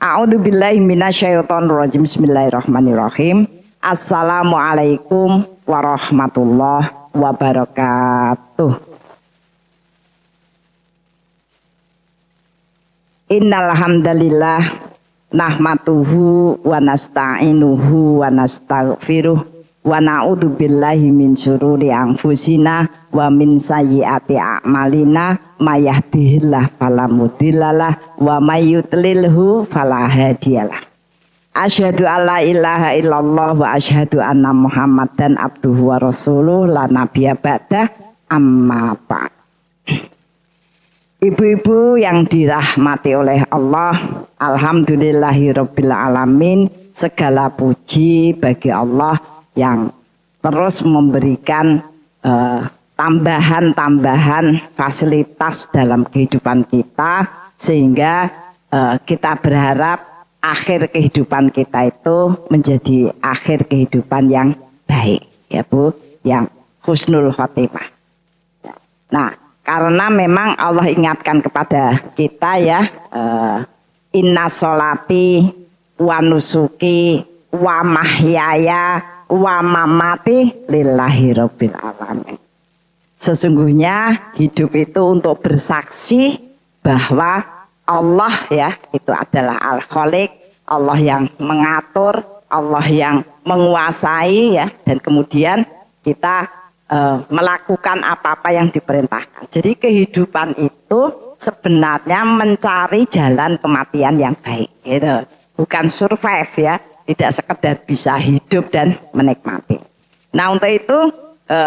A'udzubillahi minasyaitonirrajim. Bismillahirrahmanirrahim. Assalamualaikum warahmatullahi wabarakatuh. Innal hamdalillah nahmaduhu wa nasta'inuhu wa nastaghfiruh wa na'udzubillahi min syururi anfusina wa min sayyiati a'malina may yahdihillahu fala mudhillalah wa may yudlilhu fala hadiyalah. Asyhadu alla ilaha illallah wa asyhadu anna Muhammadan abduhu wa rasuluh la nabiyya ba'da amma ba'd. Ibu-ibu yang dirahmati oleh Allah, alhamdulillahirabbil alamin, segala puji bagi Allah yang terus memberikan tambahan-tambahan fasilitas dalam kehidupan kita, sehingga kita berharap akhir kehidupan kita itu menjadi akhir kehidupan yang baik, ya Bu, yang husnul khotimah. Nah, karena memang Allah ingatkan kepada kita ya, inna sholati wa nusuki wa mahyaya wa mamati lillahi rabbil alamin. Sesungguhnya hidup itu untuk bersaksi bahwa Allah ya itu adalah Al-Khaliq, Allah yang mengatur, Allah yang menguasai ya, dan kemudian kita melakukan apa-apa yang diperintahkan. Jadi kehidupan itu sebenarnya mencari jalan kematian yang baik, gitu. Bukan survive ya, tidak sekedar bisa hidup dan menikmati. Nah, untuk itu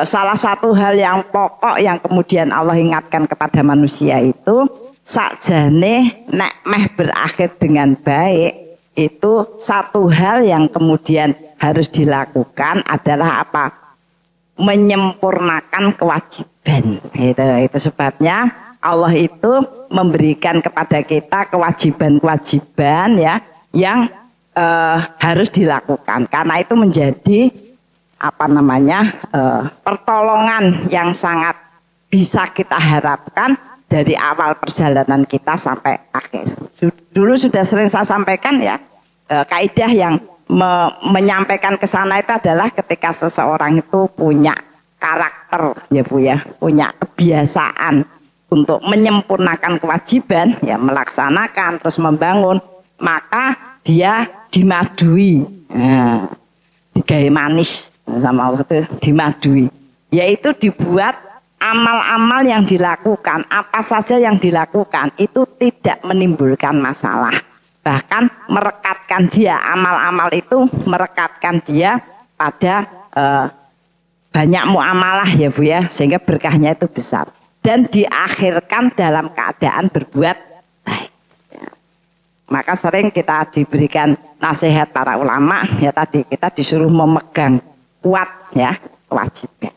salah satu hal yang pokok yang kemudian Allah ingatkan kepada manusia itu, sakjane nek meh berakhir dengan baik, itu satu hal yang kemudian harus dilakukan adalah apa? Menyempurnakan kewajiban. Itu sebabnya Allah itu memberikan kepada kita kewajiban-kewajiban ya yang harus dilakukan, karena itu menjadi apa namanya pertolongan yang sangat bisa kita harapkan dari awal perjalanan kita sampai akhir. Dulu sudah sering saya sampaikan ya, kaidah yang menyampaikan ke sana itu adalah ketika seseorang itu punya karakter ya Bu ya, punya kebiasaan untuk menyempurnakan kewajiban ya, melaksanakan terus membangun, maka dia dimadui, nah, digawe manis sama Allah itu dimadui, yaitu dibuat amal-amal yang dilakukan, apa saja yang dilakukan itu tidak menimbulkan masalah. Bahkan merekatkan dia, amal-amal itu merekatkan dia pada banyak muamalah ya Bu ya, sehingga berkahnya itu besar. Dan diakhirkan dalam keadaan berbuat baik. Ya. Maka sering kita diberikan nasihat para ulama, ya tadi kita disuruh memegang kuat ya kewajiban.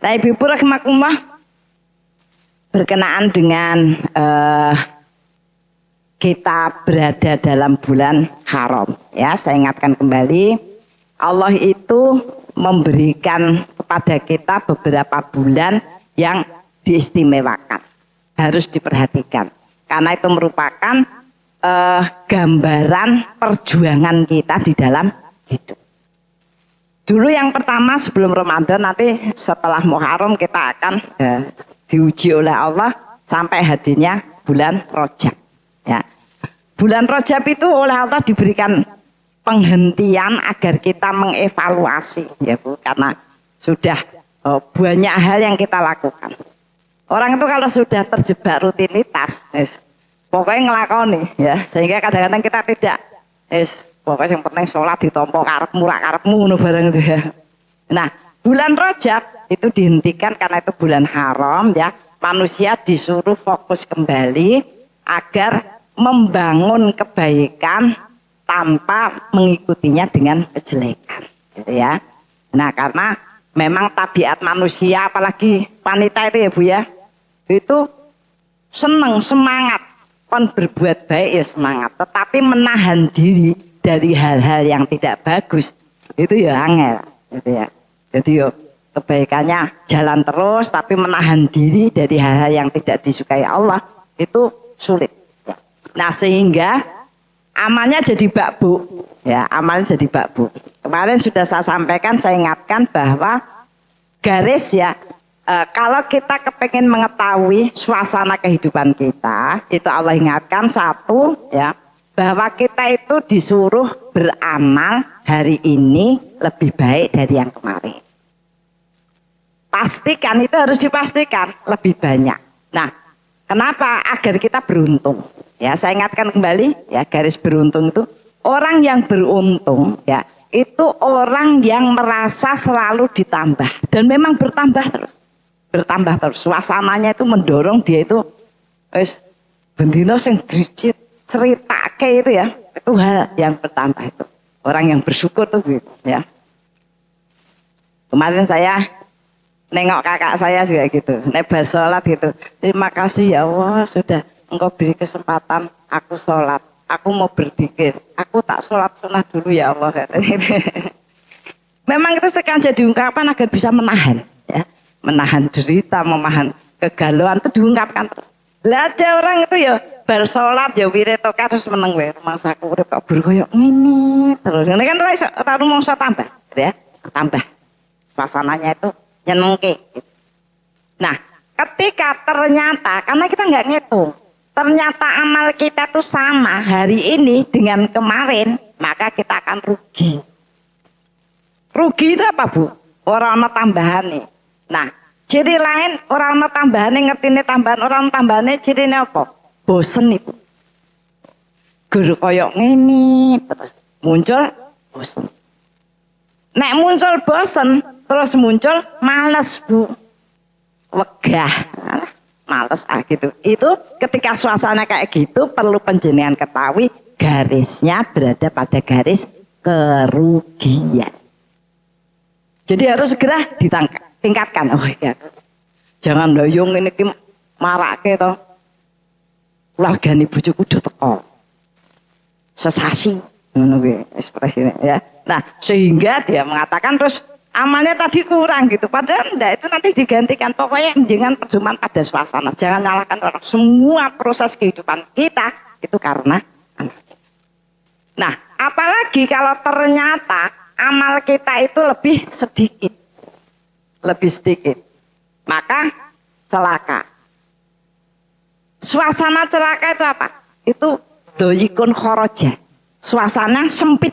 Nah, Ibu rahimakumullah, berkenaan dengan kita berada dalam bulan haram ya, saya ingatkan kembali, Allah itu memberikan kepada kita beberapa bulan yang diistimewakan, harus diperhatikan karena itu merupakan gambaran perjuangan kita di dalam hidup. Dulu yang pertama sebelum Ramadan, nanti setelah Muharram kita akan diuji oleh Allah sampai hadirnya bulan Rajab. Ya. Bulan Rajab itu oleh Allah diberikan penghentian agar kita mengevaluasi ya Bu, karena sudah banyak hal yang kita lakukan. Orang itu kalau sudah terjebak rutinitas, pokoknya ngelakoni ya, sehingga kadang-kadang kita tidak, pokoknya yang penting sholat ditompo karepmu rak karepmu ngono bareng itu ya. Nah, bulan Rajab itu dihentikan karena itu bulan haram ya. Manusia disuruh fokus kembali agar membangun kebaikan tanpa mengikutinya dengan kejelekan, gitu ya. Nah, karena memang tabiat manusia, apalagi wanita itu ya Bu ya, itu seneng, semangat, kon berbuat baik ya semangat, tetapi menahan diri dari hal-hal yang tidak bagus itu ya angel, gitu ya. Jadi yo kebaikannya jalan terus, tapi menahan diri dari hal-hal yang tidak disukai Allah itu sulit. Nah, sehingga amalnya jadi bakbuk. Ya, amalnya jadi bakbuk. Kemarin sudah saya sampaikan, saya ingatkan bahwa garis ya, kalau kita kepengen mengetahui suasana kehidupan kita, itu Allah ingatkan satu ya, bahwa kita itu disuruh beramal hari ini lebih baik dari yang kemarin. Pastikan, itu harus dipastikan lebih banyak. Nah, kenapa? Agar kita beruntung. Ya, saya ingatkan kembali ya, garis beruntung itu orang yang beruntung ya, itu orang yang merasa selalu ditambah dan memang bertambah terus. Bertambah terus. Suasananya itu mendorong dia itu wis bendino sing dicit ceritake itu ya, itu hal yang bertambah itu. Orang yang bersyukur tuh gitu ya. Kemarin saya nengok kakak saya juga gitu, nebas sholat gitu. Terima kasih ya Allah sudah Engkau beri kesempatan aku sholat. Aku mau berzikir. Aku tak sholat sunnah dulu ya Allah. Memang itu sengaja diungkapkan agar bisa menahan, ya, menahan derita, menahan kegalauan itu diungkapkan terus. Lah ada orang itu ya bersolat ya wiretoka terus meneng wae rumah saku urip kok berkoyok ngene terus. Ini kan ora rumangsa tambah, gitu ya. Tambah. Suasananya itu nyenengke. Nah, ketika ternyata karena kita nggak ngitung, ternyata amal kita tuh sama hari ini dengan kemarin, maka kita akan rugi. Rugi itu apa, Bu? Orang ana tambahane. Nah, ciri lain orang ana tambahane, ngertine tambahan orang tambahane cirine apa? Bosen Ibu. Guru koyok ngene terus muncul bosen. Nek muncul bosen terus muncul males, Bu. Wegah. Males gitu. Itu ketika suasana kayak gitu perlu penjenengan ketahui garisnya berada pada garis kerugian. Jadi harus segera ditingkatkan. Oh iya. Jangan doyong ini ki marake to. Keluargane bojoku udah teko. Sesasi ngono kuwi ekspresine ya. Nah, sehingga dia mengatakan terus amalnya tadi kurang gitu. Padahal enggak, itu nanti digantikan. Pokoknya jangan pedoman pada suasana. Jangan nyalahkan orang. Semua proses kehidupan kita itu karena amal. Nah, apalagi kalau ternyata amal kita itu lebih sedikit. Lebih sedikit. Maka celaka. Suasana celaka itu apa? Itu doyikun khoroja. Suasana sempit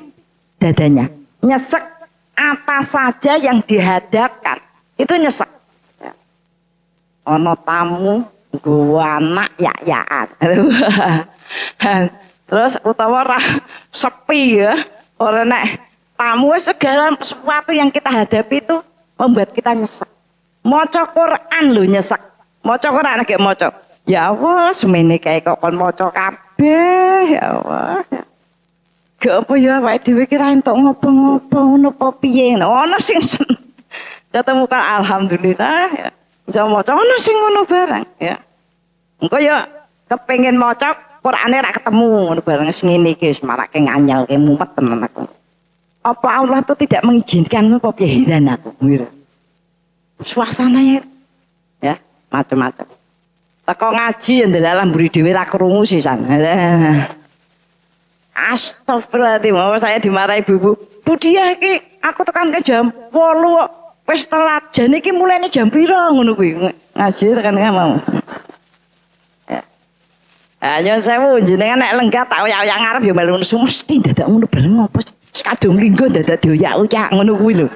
dadanya. Nyesek apa saja yang dihadapkan itu nyesek. Ono tamu gua anak ya-yaan. Terus utawa sepi ya. Orang nek tamu segala sesuatu yang kita hadapi itu membuat kita nyesek. Maca Quran lho nyesek. Maca Quran lagi maca. Ya Allah, semene kae kok kon maca kabeh ya Allah. Gak apa ya awake dhewe ki ra entuk ngopo-ngopo ngono apa piye. Ono sing ketemu kan alhamdulillah ya. Iso maca ono sing ngono barang ya. Engko ya kepengin maca Qur'ane ra ketemu ngono barang sing ngene iki wis marake nganyelke mumet tenan aku. Apa Allah itu tidak mengizinkan apa piye heran aku. Suasananya ya macam-macam. Teko ngaji ndalah mburi dhewe ra krungu sisan. Astagfirullahaladzim, saya dimarahi ibu-ibu. Budia iki aku tekan ke jam 8 kok wis telat. Jane iki mulainya jam pira ngono kuwi. Ngaji tekan mau. Ya. Nyun sewu jenengan nek lenggah tak oyak-oyak ngarep ya melu mesti dadak ngono bareng opo. Kadung linggo dadak dioyak-oyak ngono kuwi lho.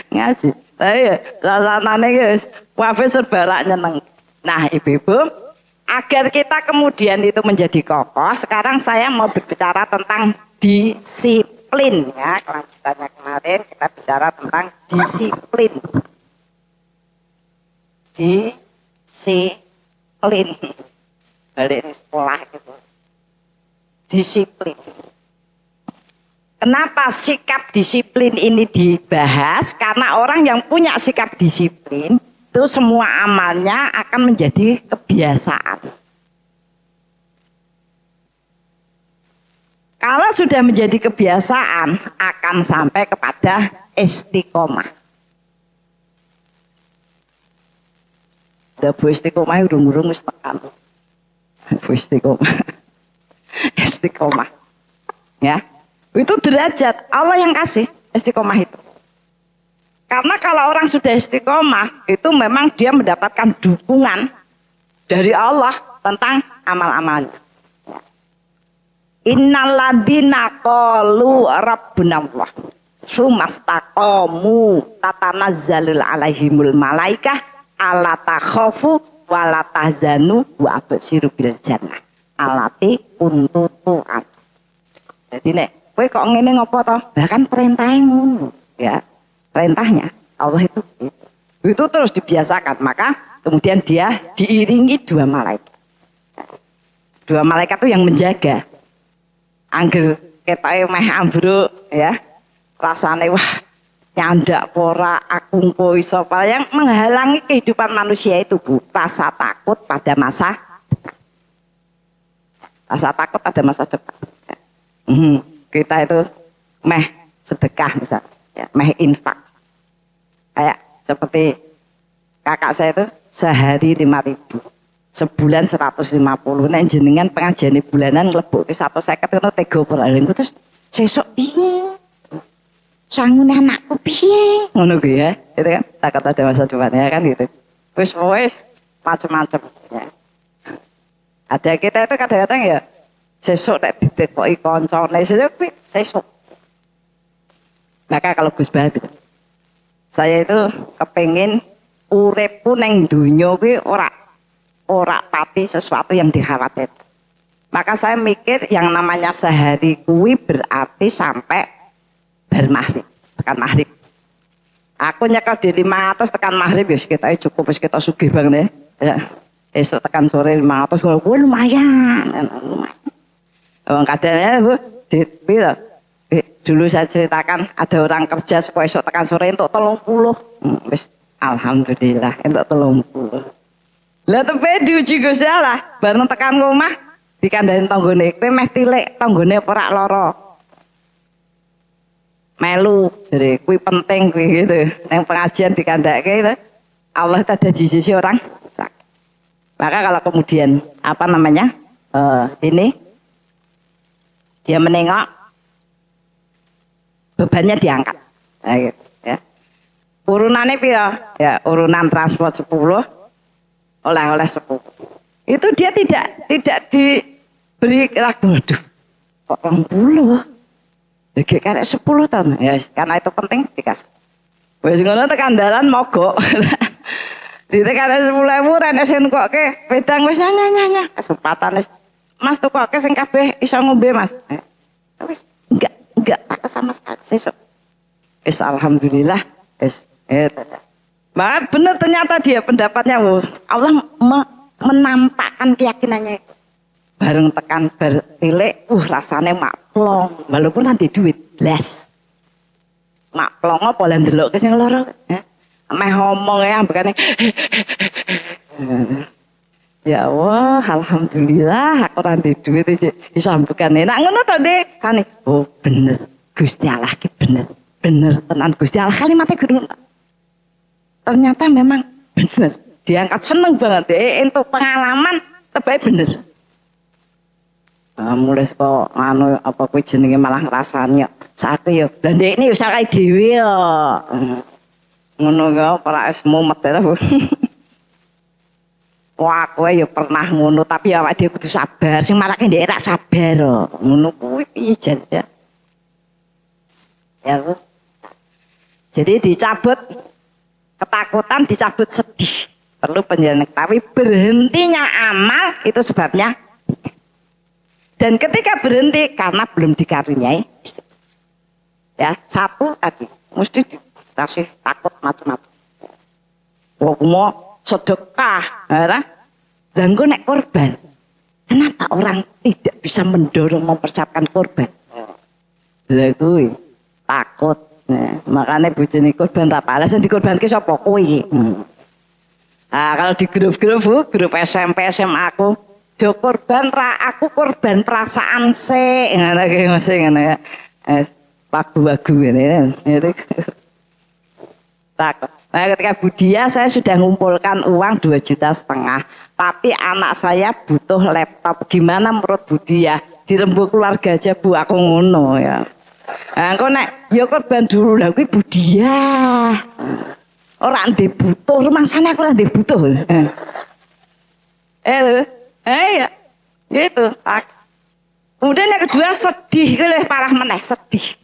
Ngaji. Ayo, suasanane iki wis wae serba rak nyeneng. Nah, ibu-ibu, agar kita kemudian itu menjadi kokoh, sekarang saya mau berbicara tentang disiplin ya. Kelanjutannya kemarin kita bicara tentang disiplin. Disiplin. Balik di sekolah gitu. Disiplin. Kenapa sikap disiplin ini dibahas? Karena orang yang punya sikap disiplin itu semua amalnya akan menjadi kebiasaan. Kalau sudah menjadi kebiasaan akan sampai kepada istiqomah. Bu istiqomah urung-urung wis tekan. Bu istiqomah. istiqomah. Ya. Itu derajat Allah yang kasih istiqomah itu. Karena kalau orang sudah istiqomah, itu memang dia mendapatkan dukungan dari Allah tentang amal-amalnya. Innalladzina qalu rabbunallah tsumastaqamu tatanazzalul alaihimul malaikah alla takhafu wa la tahzanu wa abshiru bil jannah allati kuntum tu'ad. Jadi nek kowe kok ngene ngopo to? Lah kan perintahe ngono, ya. Perintahnya Allah itu terus dibiasakan, maka kemudian dia diiringi 2 malaikat. 2 malaikat itu yang menjaga. Angger ketoke meh ambruk ya. Rasane wah nyandak pora aku engko iso yang menghalangi kehidupan manusia itu Bu, rasa takut pada masa depan. Kita itu meh sedekah misalnya, ya, meh infak. Kayak seperti kakak saya itu sehari 5.000, sebulan 150. Nek jenengan pengajian bulanan nglebok 150 ngono tega ora lho terus sesuk piye? Sangune anakku piye? Ngono ku ya. Itu kan takut ada masa depan ya kan gitu. Wis macam-macam ya. Ada kita itu kadang-kadang ya sesuk nek ditekoki kancane sesuk. Maka kalau Gus Bah saya itu kepengin uripku neng dunya kuwi ora pati sesuatu yang dikhawatir. Maka saya mikir yang namanya sehari kuwi berarti sampai bar maghrib, tekan maghrib. Aku nyekel di 500 tekan maghrib ya kita cukup wis kita sugih banget ya. Esok tekan sore 500 kuwi lumayan. Wong kadang Bu, dulu saya ceritakan ada orang kerja supaya esok tekan sore untuk 30. Wis alhamdulillah untuk 30. Lah tepe diuji Gusti Allah, bareng tekan omah dikandani tanggane, kowe meh tilik tanggane ora lara. Melu jadi kuwi penting kuwi gitu. Nang pengajian dikandake itu Allah itu ada di sisi orang sakit. Maka kalau kemudian apa namanya? Ini dia menengok bebannya diangkat. Nah, gitu, ya. Urunannya piro? Ya, urunan transport 10, oleh-oleh 10. Itu dia tidak diberi ragu, waduh, kok 20? Lagi karek 10 tahun. Ya, karena itu penting dikasih. Wis ngono tekan dalan mogok. Ditekan 10.000 rene sing koke wedang wis nyanya. Kesempatan wis. Mas tukoke sing kabeh iso ngombe, Mas. Wis enggak tak sama sekali sesuk. Wis alhamdulillah wis. Maka benar ternyata dia pendapatnya Allah menampakkan keyakinannya. Bareng tekan bertilik, rasane maklong, walaupun nanti duit blas. Maklong apa lan ndelok ke sing loro. Meh ngomong ya ambekane. Ya Allah, alhamdulillah aku nanti duit iso ambekane. Nek ngono to, Dik. Kane, oh bener. Gusti Allah ki bener. Bener tenan Gusti Allah kalimatnya guru. Ternyata memang bener. Diangkat seneng banget untuk pengalaman terbaik bener. Mulai kok anu apa kuwi jenenge malah ngrasani ya. Saiki ya lha ndek ini usah kae dhewe ya. Ngono ya ora es mumet ta. Wah kowe ya pernah ngono tapi ya awake dhewe kudu sabar. Sing marake ndek ra sabar kok. Ngono kuwi piye jan ya. Ya Bu. Jadi dicabut ketakutan, dicabut sedih. Perlu penjelasan, tapi berhentinya amal itu sebabnya. Dan ketika berhenti karena belum dikaruniai istri. Ya, satu tadi mesti dikasih takut macam-macam. Wong mau sedekah, ya. Dan gue nek korban. Kenapa orang tidak bisa mendorong mempersiapkan korban? Lah kuwi takut. Nah, makanya bojone korban tak alasan dikorbanke sapa kowe. Nah, kalau di grup SMP SMA aku do korban aku korban perasaan sik ngono ki mesti ngono ya. Lagu-lagu ngene itu. Takut. Nah, ketika Budia saya sudah ngumpulkan uang 2,5 juta, tapi anak saya butuh laptop. Gimana menurut Budia? dirembuk keluarga aja Bu aku ngono ya. Engko nek ya korban dulu lha kuwi budiah. Ora ndek butuh, rumangsane aku ora ndek butuh. Ya. Gitu. Kemudian yang kedua sedih, itu parah meneh sedih.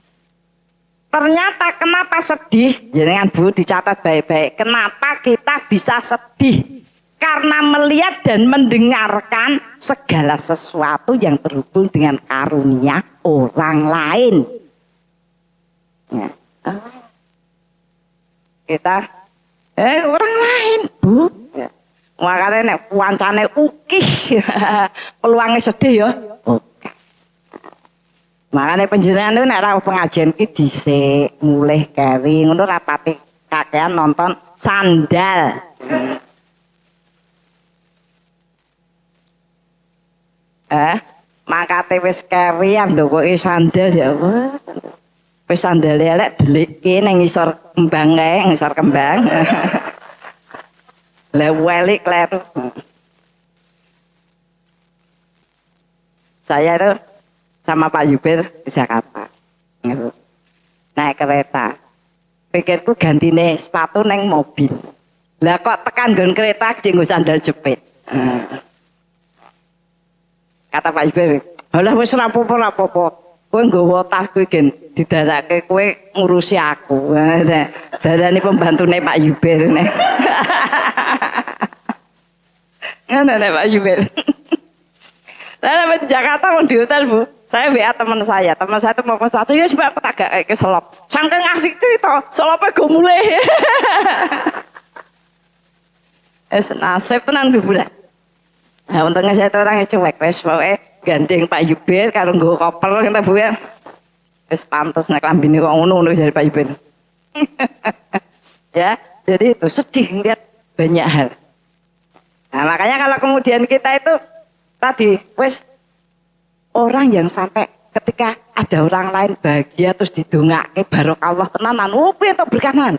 Ternyata kenapa sedih? Jangan Bu dicatat baik-baik. Kenapa kita bisa sedih? Karena melihat dan mendengarkan segala sesuatu yang terhubung dengan karunia orang lain. Ya. Kita orang lain Bu. Ya. Makanya nek wancane ukih peluangnya sedih ya. Makanya penjenengan itu nek pengajian ki dhisik mulih gawe ngono rapati kakean nonton sandal. Makate wis kerian ndokoke sandal ya Allah. Wis sandal elek delikke ning ngisor kembang kae, ngisor kembang. Lah welik kleru. Saya itu sama Pak Yubir di Jakarta. Naik kereta. Pikirku gantine sepatu neng mobil. Lah kok tekan nggon kereta jenggo sandal jepit. Kata Pak Yubir, "Halah wis ora apa-apa. Kowe nggawa tas kuwi gen didarake kowe ngurusi aku." Darani pembantune Pak Yubir nek. Ngono nek Pak Yubir. Saya sampai di Jakarta mau di hotel Bu. Saya WA teman saya itu mau pesan saya sebab tak gak ke selop. Saking asik cerita, selopnya gue mulai. Nasib tenan gue bulan. Nah untungnya saya itu orang yang cuek, wes pokoknya gandeng Pak Yubir karo nggo koper kita Bu ya. Wes pantes nek lambine kok ngono dari Pak Yubir. Ya, jadi itu sedih ngeliat banyak hal. Nah makanya kalau kemudian kita itu tadi, wes orang yang sampai ketika ada orang lain bahagia terus didongake barokah tenanan, piye to berkanan.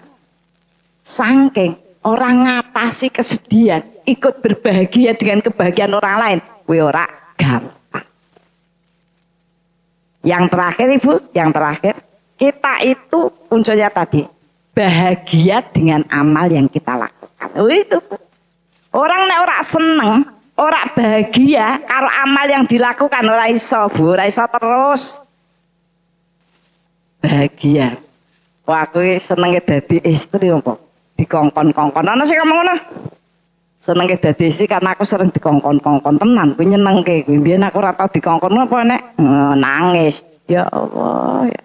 Saking orang ngatasi kesedihan, ikut berbahagia dengan kebahagiaan orang lain, kuwi ora gampang. Yang terakhir Ibu, kita itu unsurnya tadi bahagia dengan amal yang kita lakukan. Itu orang nek ora seneng, ora bahagia karo amal yang dilakukan ora iso Bu, ora iso terus bahagia. Wah aku senenge dadi istri apa? Dikongkon-kongkon. Ana sing ngomong ngono. Senenge dadi istri karena aku sering dikongkon-kongkon tenan, kuwi nyenengke. Kuwi mbiyen aku ora tau dikongkon apa nek nangis. Ya Allah ya.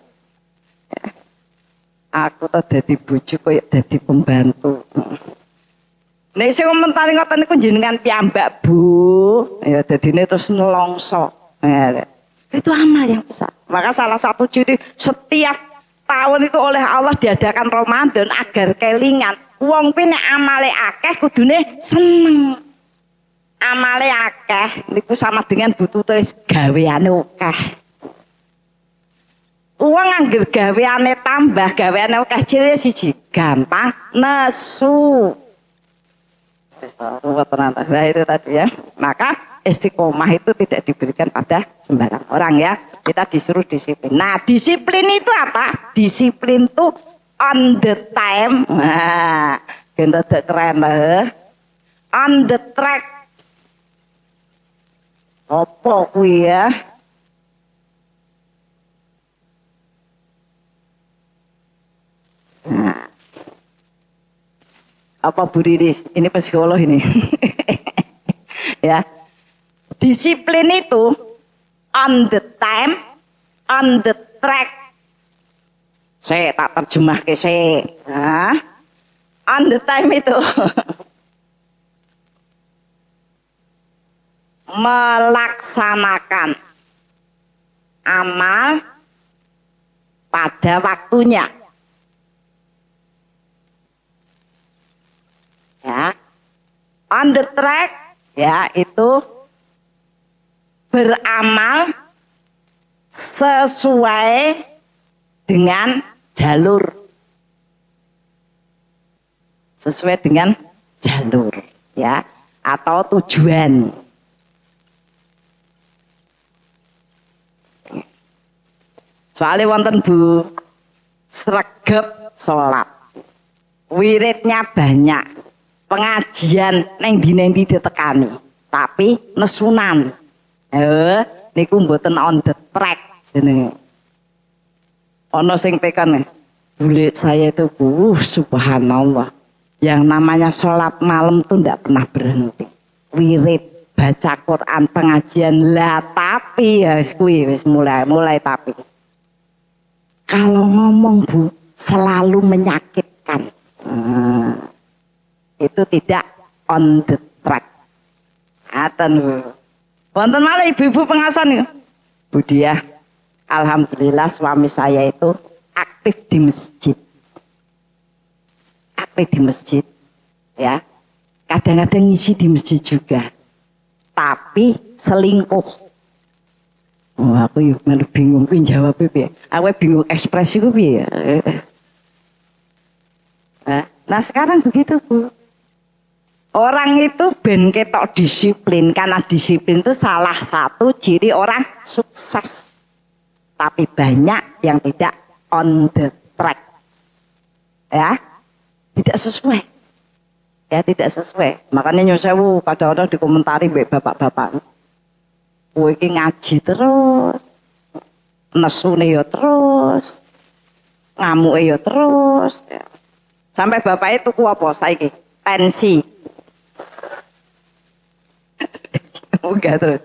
Aku tuh dadi bojo koyo dadi pembantu. Nek sing komentari ngoten niku jenengan piyambak Bu, ya dadine terus nelongso. Itu amal yang besar. Maka salah satu ciri setiap tahun itu oleh Allah diadakan Ramadan agar kelingan. Wong kuwi nek amale akeh kudune seneng. Amale akeh niku sama dengan butuh terus gaweane akeh. Uang angger gaweane tambah, gaweane akeh ciri siji, gampang nesu. Nah itu tadi ya. Maka istiqomah itu tidak diberikan pada sembarang orang ya. Kita disuruh disiplin. Nah disiplin itu apa? Disiplin itu on the time. Nah kita keren lah. On the track. Apa kuwi ya? Nah. Apa Bu Riris? Ini psikolog ini. Ya. Disiplin itu on the time, on the track. Saya tak terjemah ke saya. Nah, on the time itu melaksanakan amal pada waktunya. Ya, on the track ya itu beramal sesuai dengan jalur, sesuai dengan jalur ya atau tujuan. Soalnya wonten Bu sregep salat. Wiridnya banyak. Pengajian neng di ditekani. Tapi nesunan. Niku mboten on the track jenenge. Ono sing tekan bule saya itu subhanallah. Yang namanya sholat malam tuh ndak pernah berhenti. Wirid, baca Quran, pengajian lah, tapi ya wis mulai tapi. Kalau ngomong Bu selalu menyakitkan. Itu tidak on the track. Aten Bu. Wonten malah ibu-ibu pengasan Bu Diah. Alhamdulillah suami saya itu aktif di masjid. Aktif di masjid. Ya. Kadang-kadang ngisi di masjid juga. Tapi selingkuh. Oh, aku malu bingung kuwi jawab piye. Aku bingung ekspresi ku piye. Nah, sekarang begitu, Bu. Orang itu ben ketok disiplin, karena disiplin itu salah satu ciri orang sukses. Tapi banyak yang tidak on the track. Ya, tidak sesuai. Ya, tidak sesuai. Makanya nyusewu kadang-kadang dikomentari mbek bapak-bapak. Kowe iki ngaji terus. Nesune ya terus. Ngamuke ya terus. Sampai bapak itu ku apa saiki? Pensi. Enggak terus.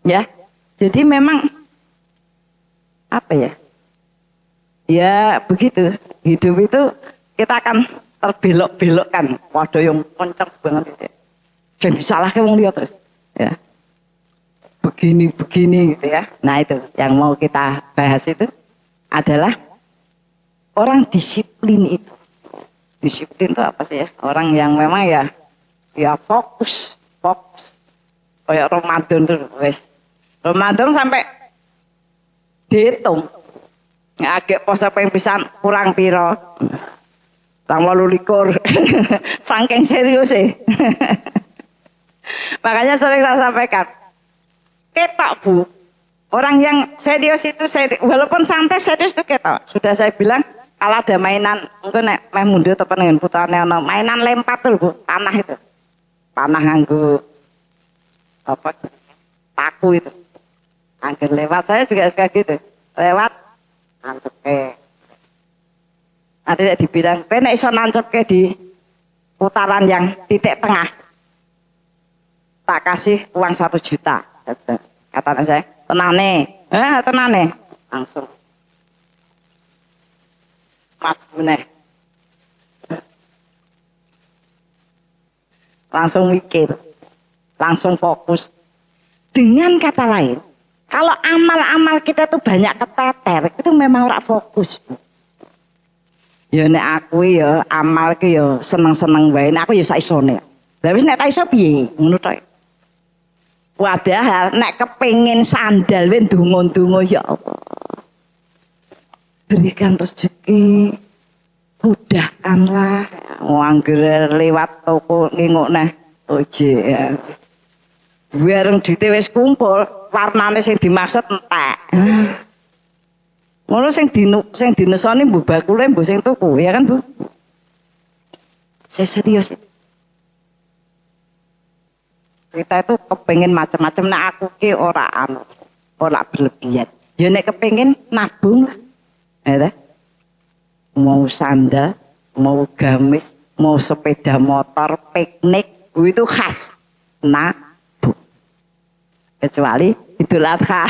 Ya. Jadi memang apa ya? Ya begitu. Hidup itu kita akan terbelok-belokkan. Waduh yang kenceng banget itu. Jangan disalahkan wong liya terus. Ya. Begini gitu ya. Nah itu yang mau kita bahas itu adalah orang disiplin itu. Disiplin itu apa sih ya? Orang yang memang ya fokus. Kayak Ramadan tuh, wes. Ramadan sampai dihitung. Agak poso ping pisan kurang piro. Tang 28. Saking serius sih. Makanya sering saya sampaikan. Ketok Bu. Orang yang serius itu walaupun santai serius itu ketok. Sudah saya bilang kalau ada mainan, mungkin main mundur atau pengen putarane ono mainan lempar tuh Bu, tanah itu. Tanah nganggo apa paku itu. Angger lewat saya juga suka gitu. Lewat nancepke. Nanti dibilang, kowe nek iso nancepke di putaran yang titik tengah. Tak kasih uang 1 juta. Kata saya, tenane. Tenane. Langsung. Mas Buneh. Langsung mikir. Langsung fokus. Dengan kata lain, kalau amal-amal kita tuh banyak keteter, itu memang ora fokus. Ya nek aku ya amal ki ya seneng-seneng wae, nek aku ya sak isone. Lah wis nek ta iso piye? Ngono tok. Padahal nek kepengin sandal we ndonga-ndonga ya Allah. Berikan rezeki, mudahkanlah. Angger lewat toko nginguk neh ojek ya. Bareng dite wis kumpul, warnane sing dimaksud entek. Ngono sing dinesoni mbok bakule mbok sing tuku, ya kan, Bu? Saya serius. Kita itu kepengin macam-macam, nek aku ki ora berlebihan. Ya nek kepengin nabung lah. Ya, mau sandal, mau gamis, mau sepeda motor, piknik, itu khas. Nah, kecuali Idul Adha.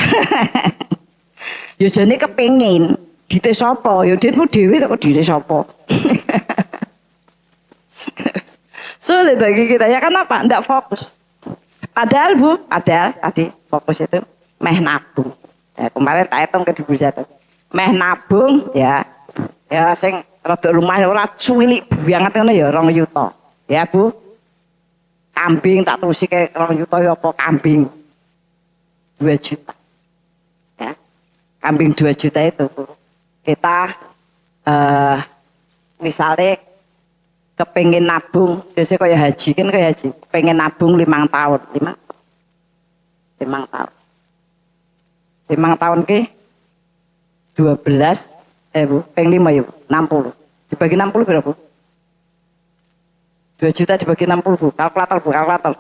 Ya jane kepengin dite sapa? Ya ditmu dhewe kok dite sapa? Sulit bagi kita ya kenapa? Ndak fokus. Padahal Bu, tadi fokus itu meh nabung. Ya, kemarin tak hitung ke di bursa tuh. Meh nabung ya sing rada lumayan ora cuwilik banget ngono ya 2 juta. Ya Bu. Kambing tak terusi ke 2 juta ya apa kambing? 2 juta. Ya. Kambing 2 juta itu kita misalnya kepengin nabung, biasanya kayak haji kan kayak haji, pengen nabung 5 tahun, 5 tahun. 5 tahun ke 12 Bu, peng 5 ya, 60. Dibagi 60 berapa, Bu? 2 juta dibagi 60, Bu. Kalkulator, Bu, kalkulator.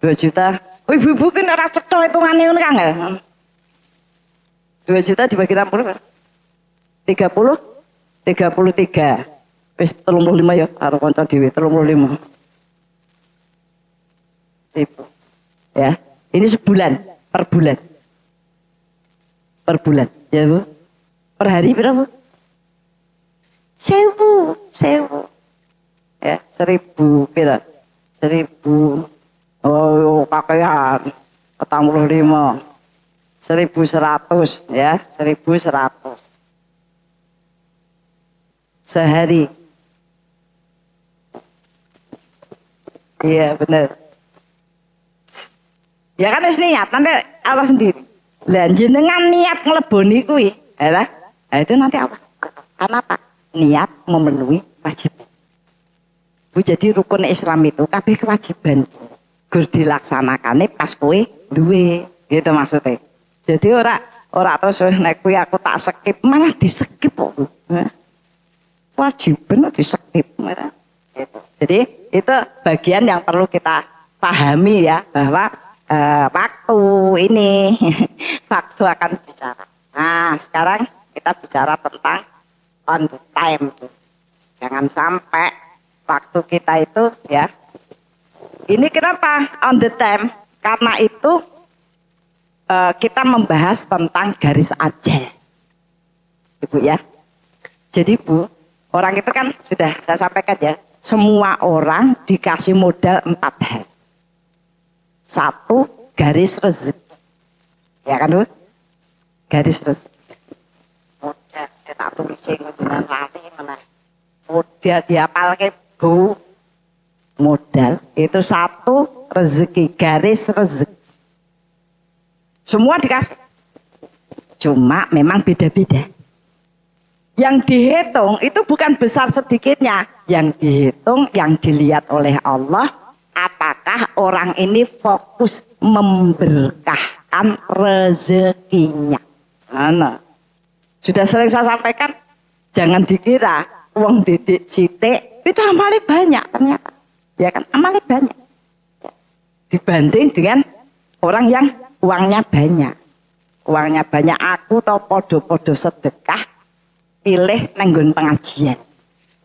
2 juta. Oh, ibu-ibu kan ora cetha hitungane ngono kan ya. 2 juta dibagi 60 berapa? 30? 33. Wis 35 ya, karo kanca dhewe 35. Ibu. Ya, ini sebulan, per bulan. Per bulan, ya Bu. Per hari berapa? 1000. Ya, 1000 pira? 1000. Oh, kakean. 45. 1100 ya, 1100. Sehari. Iya, benar. Ya kan wis niat, nanti Allah sendiri. Lah jenengan niat ngleboni kuwi, ya. Nah, itu nanti Allah. Karena apa? Niat memenuhi kewajiban. Bu, jadi rukun Islam itu kabeh kewajiban. Gur dilaksanakane pas kowe duwe, gitu maksudnya. Jadi ora terus nek kuwi aku tak skip, malah di-skip kok. Kewajiban di-skip. Gitu. Jadi itu bagian yang perlu kita pahami ya, bahwa waktu ini waktu akan bicara. Nah, sekarang kita bicara tentang on the time. Jangan sampai waktu kita itu ya. Ini kenapa on the time? Karena itu kita membahas tentang garis ajal. Ibu ya. Jadi Bu, orang itu kan sudah saya sampaikan ya, semua orang dikasih modal 4 hal. 1, garis rezeki. Ya kan Bu? Garis rezeki. Modal saya tak tulis dengan lali meneh. Modal diapalke Bu. Modal itu 1, rezeki, garis rezeki. Semua dikasih. Cuma memang beda-beda. Yang dihitung itu bukan besar sedikitnya. Yang dihitung, yang dilihat oleh Allah, apakah orang ini fokus memberkahkan rezekinya. Nah, sudah sering saya sampaikan, jangan dikira uang didik sitik itu amalnya banyak ternyata. Ya kan, amalnya banyak. Dibanding dengan orang yang uangnya banyak. Uangnya banyak, aku tau podo-podo sedekah, pilih nenggon pengajian.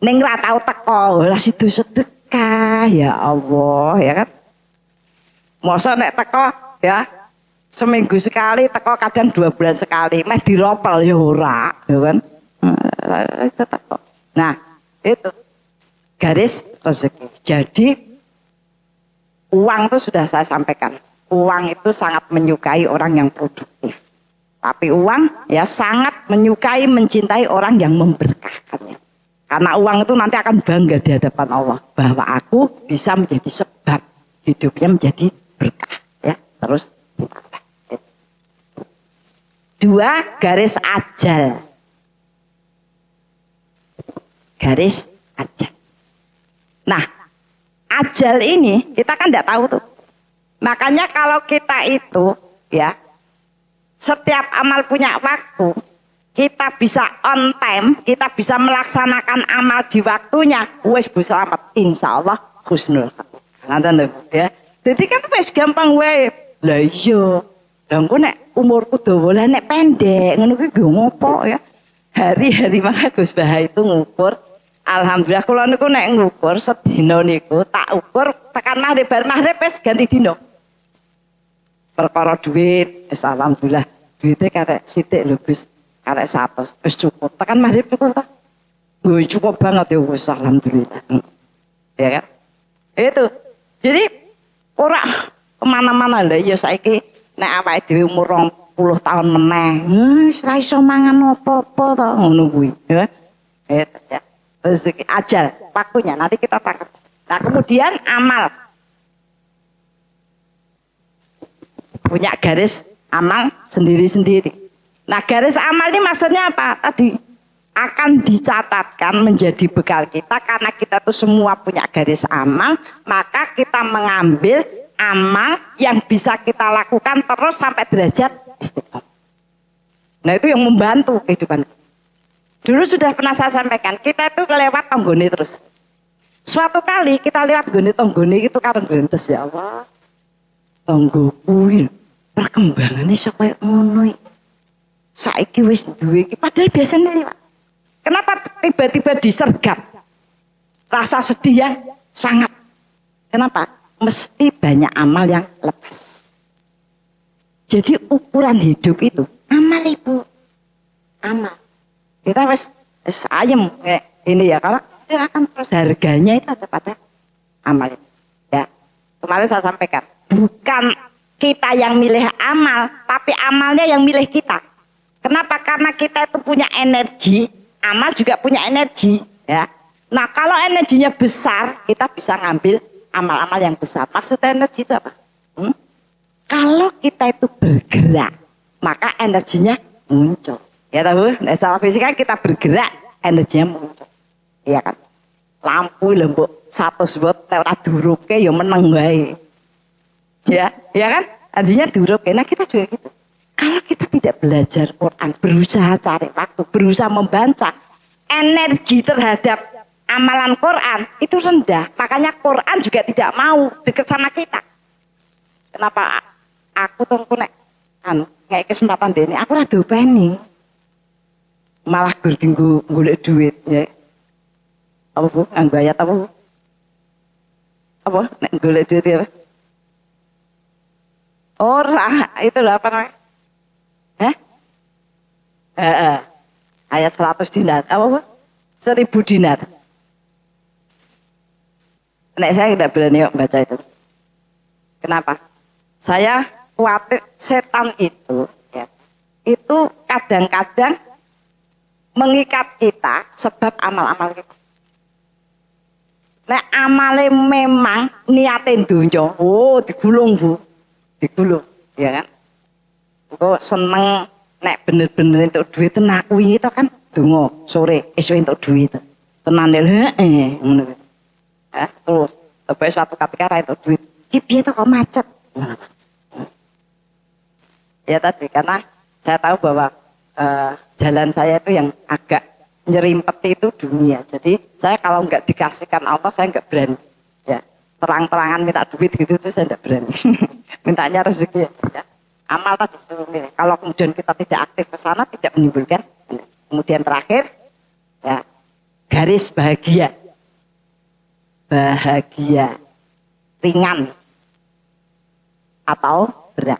Neng ra tau teko, lah situ sedekah, ya Allah, ya kan. Masa nek teko ya seminggu sekali, teko kadang 2 bulan sekali, meh diropel ya ora, ya kan. Itu teko. Nah, itu garis rezeki. Jadi uang itu sudah saya sampaikan. Uang itu sangat menyukai orang yang produktif. Tapi uang ya sangat menyukai, mencintai orang yang memberkahkannya. Karena uang itu nanti akan bangga di hadapan Allah bahwa aku bisa menjadi sebab hidupnya menjadi berkah. Ya, terus ditambah. 2, garis ajal. Garis ajal. Nah, ajal ini kita kan tidak tahu tuh. Makanya kalau kita itu ya setiap amal punya waktu, kita bisa on time, kita bisa melaksanakan amal di waktunya, wes Bu selamat, insya Allah husnul khotimah. Ya. Jadi kan wes gampang wae. Lah iya, lah engko nek umurku dawa lah nek pendek, ngono kuwi go ngopo ya. Hari-hari maka Gus Bah itu ngukur. Alhamdulillah kula niku nek ngukur sedina niku tak ukur tekan maghrib bar maghrib wis ganti dina. Perkara duit, wis alhamdulillah duitnya karek sithik lho Gus, karek 100 wis cukup. Tekan maghrib cukup ta? Woi cukup banget ya wis alhamdulillah. Ya kan? Itu. Jadi ora kemana-mana lho ya saiki nek awake dhewe umur 20 tahun meneh, wis ra iso mangan apa-apa ta ngono kuwi, ya. Itu ya. Rezeki ajal, waktunya nanti kita tangkap. Nah kemudian amal, punya garis amal sendiri-sendiri. Nah garis amal ini maksudnya apa? Tadi akan dicatatkan menjadi bekal kita karena kita tuh semua punya garis amal, maka kita mengambil amal yang bisa kita lakukan terus sampai derajat istiqomah. Nah itu yang membantu kehidupan. Dulu sudah pernah saya sampaikan, kita itu kelewat tonggone terus. Suatu kali kita lewat tonggone itu karena gentes, ya Allah. Tonggoku perkembangannya sampai ngono. Saiki wis duwe iki padahal biasanya lewat. Kenapa tiba-tiba disergap? Rasa sedih yang sangat. Kenapa? Mesti banyak amal yang lepas. Jadi ukuran hidup itu amal, Ibu. Amal. Kita wis ayem kayak ini ya, kalau akan terus harganya itu ada pada amal itu. Ya. Kemarin saya sampaikan, bukan kita yang milih amal, tapi amalnya yang milih kita. Kenapa? Karena kita itu punya energi, amal juga punya energi, ya. Nah, kalau energinya besar, kita bisa ngambil amal-amal yang besar. Maksudnya energi itu apa? Kalau kita itu bergerak, maka energinya muncul. Ya tahu, nah, secara fisika kita bergerak, energinya muncul. Iya kan? Lampu lembut 100 watt ora duruke ya meneng wae. Ya kan? Artinya duruke. Nah, kita juga gitu. Kalau kita tidak belajar Quran, berusaha cari waktu, berusaha membaca, energi terhadap amalan Quran itu rendah. Makanya Quran juga tidak mau dekat sama kita. Kenapa? Aku tuh nek kayak kesempatan dene, aku ora dopeni. Malah gur tinggu golek duit ya. Apa Bu? Anggo ayat apa Bu? Apa? Nek golek duit ya. Ora, itu lah apa namanya? Ayat 100 dinar. Apa Bu? 1000 dinar. Nek saya tidak berani baca itu. Kenapa? Saya khawatir setan itu, ya, itu kadang-kadang mengikat kita sebab amal-amal kita. Nek amale memang niatin dunya, oh digulung Bu, digulung, ya kan? Kok seneng nek bener-bener untuk duit tenan kuwi itu kan donga sore esuk untuk duit. Tenan ngono. Terus tapi suatu ketika ra itu duit, iki piye to kok macet. Ya tadi karena saya tahu bahwa jalan saya itu yang agak nyerimpet itu dunia. Jadi saya kalau nggak dikasihkan Allah saya nggak berani. Ya terang-terangan minta duit gitu itu saya nggak berani. Mintanya rezeki ya. Amal tadi suruh milih. Kalau kemudian kita tidak aktif ke sana tidak menimbulkan. Kemudian terakhir ya garis bahagia. Bahagia ringan atau berat.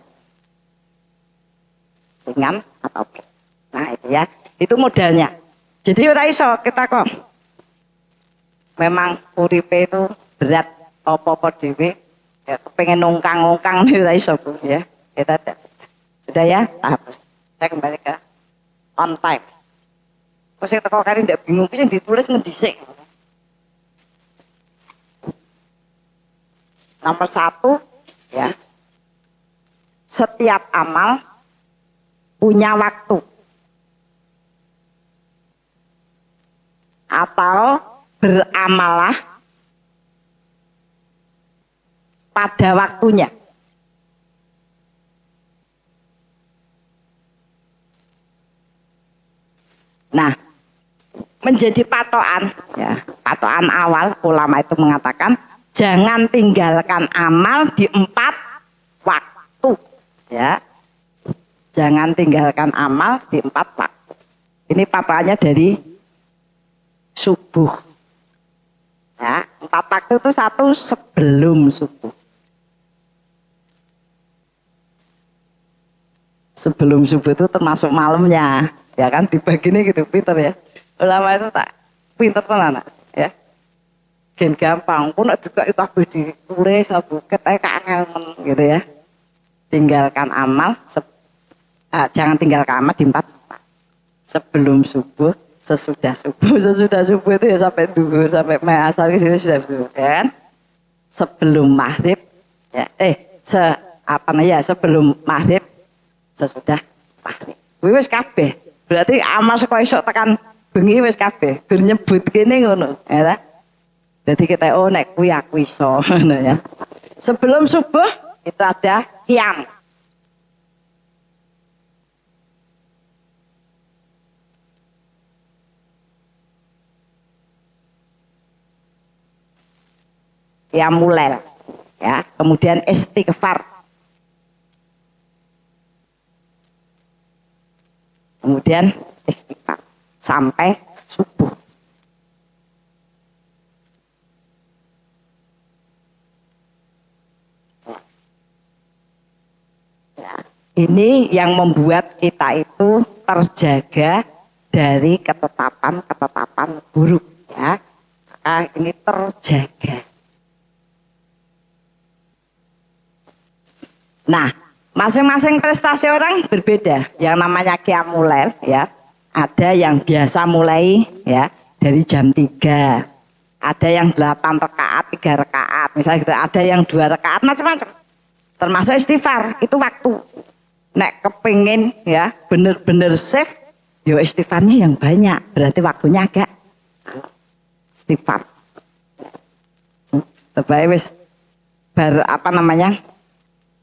Ringan atau berat. Nah itu ya, itu modalnya. Jadi ora iso kita kok memang uripe itu berat apa-apa dhewe ya pengen nongkang-nongkang ora iso Bu ya. Kita sudah ya, hapus. Saya kembali ke on time. Terus saya teko kali ndak bingung sing ditulis ngendisik. Nomor 1 ya. Setiap amal punya waktu. Atau beramalah pada waktunya. Nah, menjadi patokan ya, patokan awal ulama itu mengatakan jangan tinggalkan amal di 4 waktu ya. Jangan tinggalkan amal di 4 waktu. Ini patokannya dari subuh. Ya, 4 waktu itu 1 sebelum subuh. Sebelum subuh itu termasuk malamnya. Ya kan dibagi ini gitu pinter ya. Ulama itu tak pinter tenan ya. Gen gampang, pun juga itu kabeh ditulis buket ae kaangel gitu ya. Tinggalkan amal jangan tinggalkan amal di 4 sebelum subuh, sesudah subuh. Sesudah subuh itu ya sampai duhur sampai asar ke sini sudah subuh kan. Sebelum maghrib ya sebelum maghrib, sesudah maghrib. Wis kabeh. Berarti amal saka esuk tekan bengi wis kabeh. Gur nyebut kene ngono, ya. Jadi kita nek kuwi aku iso ngono ya. Sebelum subuh itu ada qiyam. qiyamul lail, ya, kemudian istighfar, kemudian istighfar sampai subuh. Ini yang membuat kita itu terjaga dari ketetapan-ketetapan buruk, ya. Maka ini terjaga. Nah, masing-masing prestasi orang berbeda. Yang namanya qiyamul lail, ya. Ada yang biasa mulai, ya, dari jam 3. Ada yang 8 rakaat, 3 rakaat, misalnya gitu. Ada yang 2 rakaat, macam-macam. Termasuk istighfar, itu waktu. Nek kepingin, ya, bener-bener safe, yo istighfarnya yang banyak, berarti waktunya agak istighfar. Terbaik wis bar apa namanya,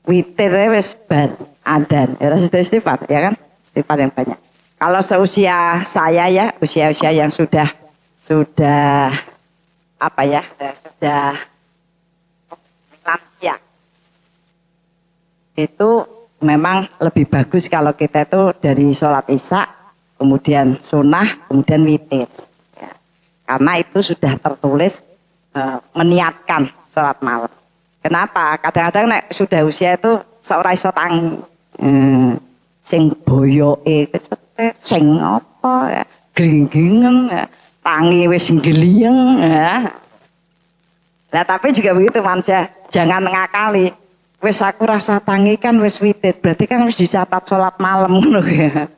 witir wis bar adzan, ya sudah istighfar, ya kan, istighfar yang banyak. Kalau seusia saya, ya, usia-usia yang sudah apa ya, sudah lansia, itu memang lebih bagus kalau kita itu dari sholat isya, kemudian sunnah, kemudian witir. Ya. Karena itu sudah tertulis meniatkan sholat malam. Kenapa? Kadang-kadang nek sudah usia itu seorang iso tangi, sing boyoke, sing apa, ya, gringgingen, ya, tangi wis geliyeng. Ya. Nah tapi juga begitu manusia, jangan ngakali. Wis aku rasa tangi kan wis witir, berarti kan harus dicatat sholat malam ya.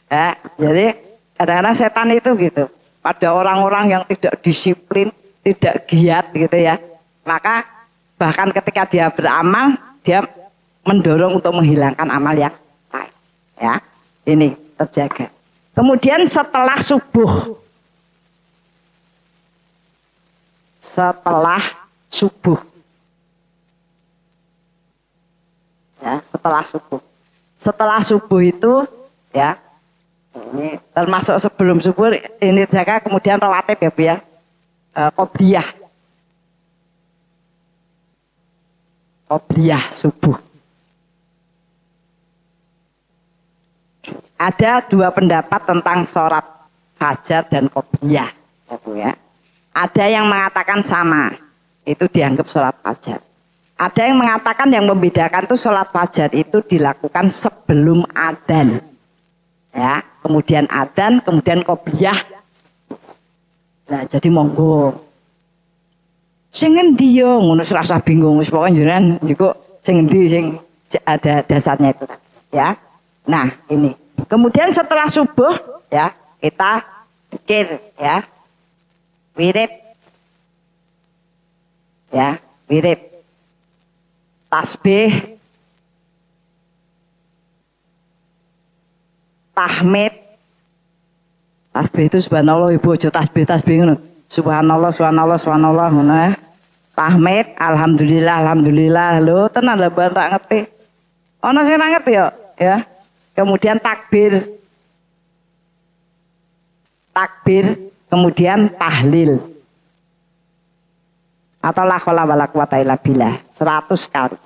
Ya, jadi kadang-kadang setan itu gitu. Pada orang-orang yang tidak disiplin, tidak giat gitu ya. Maka bahkan ketika dia beramal, dia mendorong untuk menghilangkan amal yang lain. Ya, ini terjaga. Kemudian setelah subuh, ya, setelah subuh itu, ya, ini termasuk sebelum subuh ini jaga, kemudian rawatib, ya Bu, ya, qobliyah subuh. Ada 2 pendapat tentang sholat fajar dan qobliyah, ya Bu, ya. Ada yang mengatakan sama, itu dianggap sholat fajar. Ada yang mengatakan yang membedakan tuh sholat fajar itu dilakukan sebelum adzan, ya, kemudian adzan, kemudian qobliyah. Nah, jadi monggo. Sing endi yo ngono rasa bingung, wis pokoke jenengan juga sing endi sing ada dasarnya itu, ya. Nah, ini. Kemudian setelah subuh, ya, kita zikir, ya. Wirid. Ya, wirid. Tasbih, tahmid. Tasbih itu subhanallah, ibu aja tasbih ngono. Subhanallah, subhanallah, subhanallah ngono ya. Tahmid, alhamdulillah, alhamdulillah. Lho, tenan lho ben tak ngerti. Ana sing ora ngerti ya. Kemudian takbir. Takbir, kemudian tahlil. Atau la haula wala quwata illa billah 100 kali.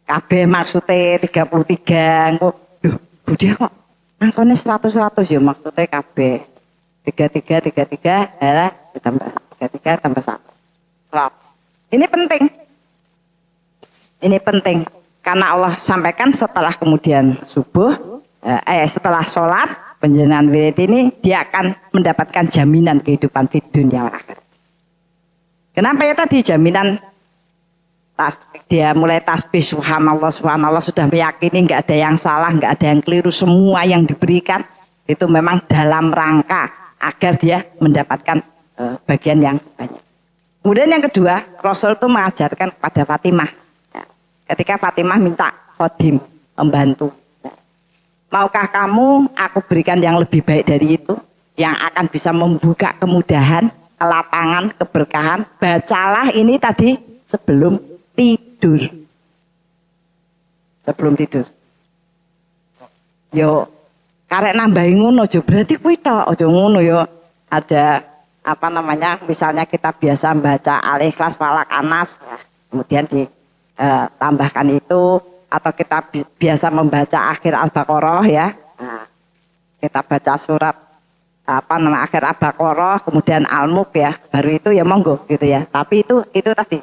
Kabeh maksude 33. Engko duh, Budi kok angkone 100 ya maksudnya kabeh. 33 ya ditambah 33 tambah 1. Ini penting. Ini penting karena Allah sampaikan setelah kemudian subuh, setelah sholat penjenengan wirid ini dia akan mendapatkan jaminan kehidupan di dunia akhirat. Kenapa ya tadi jaminan dia mulai tasbih subhanallah subhanallah sudah meyakini nggak ada yang salah, nggak ada yang keliru, semua yang diberikan itu memang dalam rangka agar dia mendapatkan bagian yang banyak. Kemudian yang kedua, Rasul itu mengajarkan kepada Fatimah, ya, ketika Fatimah minta khodim membantu, ya, maukah kamu aku berikan yang lebih baik dari itu, yang akan bisa membuka kemudahan, kelapangan, keberkahan. Bacalah ini tadi sebelum tidur. Sebelum tidur. Yo karek nambahi ngono aja berarti kuwi tok, aja ngono yo. Ada apa namanya, misalnya kita biasa membaca Al-Ikhlas, Falak, Anas, ya, kemudian ditambahkan itu, atau kita biasa membaca akhir Al-Baqarah ya, nah, kita baca surat apa nama akhir Al-Baqarah, kemudian Al-Mulk ya, baru itu ya monggo gitu ya. Tapi itu tadi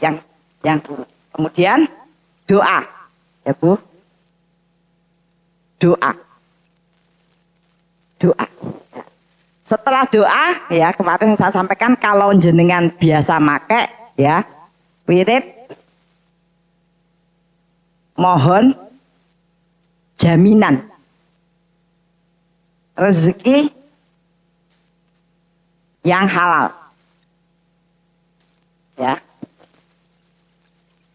yang dulu. Kemudian doa, ya Bu, doa. Setelah doa ya, kemarin saya sampaikan kalau jenengan biasa make ya, wirid mohon jaminan rezeki yang halal ya.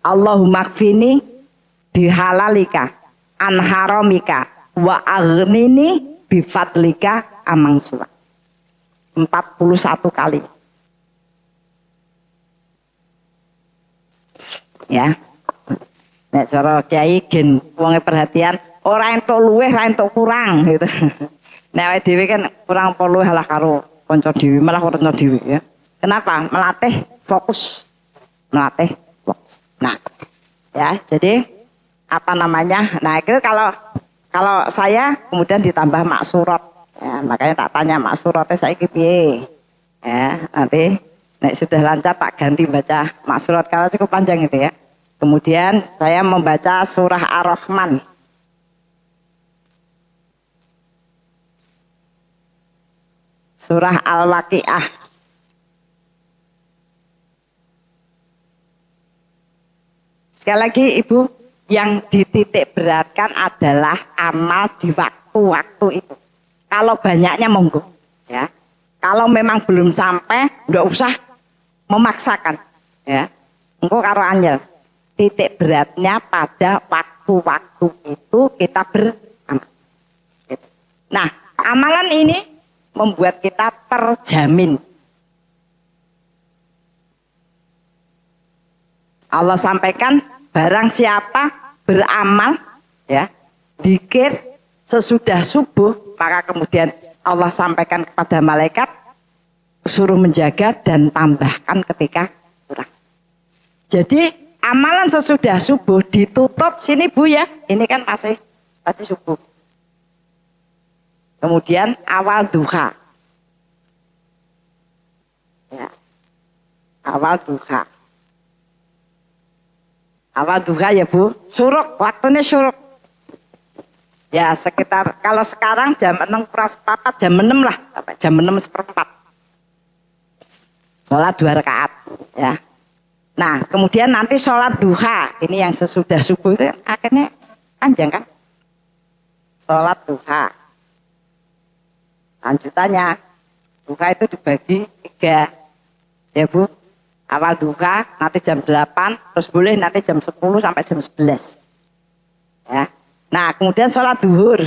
Allahumma kfini bihalalika an haramika wa aghnini bifadlika amang suwa. 41 kali ya. Nek cara kiai gen wonge perhatian ora entuk luweh ora entuk kurang gitu. Nek awake dhewe kan kurang apa luweh lah karo kanca dhewe, malah kanca dhewe ya. Kenapa? Melatih fokus. Nah, ya, jadi apa namanya? Nah, itu kalau saya kemudian ditambah maksurat. Ya, makanya tak tanya maksuratnya saiki piye. Ya, nanti nek sudah lancar tak ganti baca maksurat kalau cukup panjang itu ya. Kemudian saya membaca surah Ar-Rahman. Surah Al-Waqiah. Sekali lagi Ibu, yang dititik beratkan adalah amal di waktu-waktu itu. Kalau banyaknya monggo ya. Kalau memang belum sampai, enggak usah memaksakan ya. Engko karo angel. Titik beratnya pada waktu-waktu itu kita beramal. Nah, amalan ini membuat kita terjamin. Allah sampaikan barang siapa beramal ya, dzikir sesudah subuh, maka kemudian Allah sampaikan kepada malaikat suruh menjaga dan tambahkan ketika kurang. Jadi amalan sesudah subuh ditutup sini Bu ya. Ini kan masih subuh. Kemudian awal duha. Ya. Awal duha. Awal duha ya Bu. Suruk, waktunya suruk. Ya sekitar kalau sekarang jam 6:04, jam 6 lah, jam 6:04. Sholat 2 rakaat ya. Nah, kemudian nanti sholat duha, ini yang sesudah subuh itu akhirnya panjang kan? Sholat duha. Lanjutannya, duha itu dibagi 3, ya Bu. Awal duha, nanti jam 8, terus boleh nanti jam 10 sampai jam 11. Ya. Nah, kemudian sholat duhur.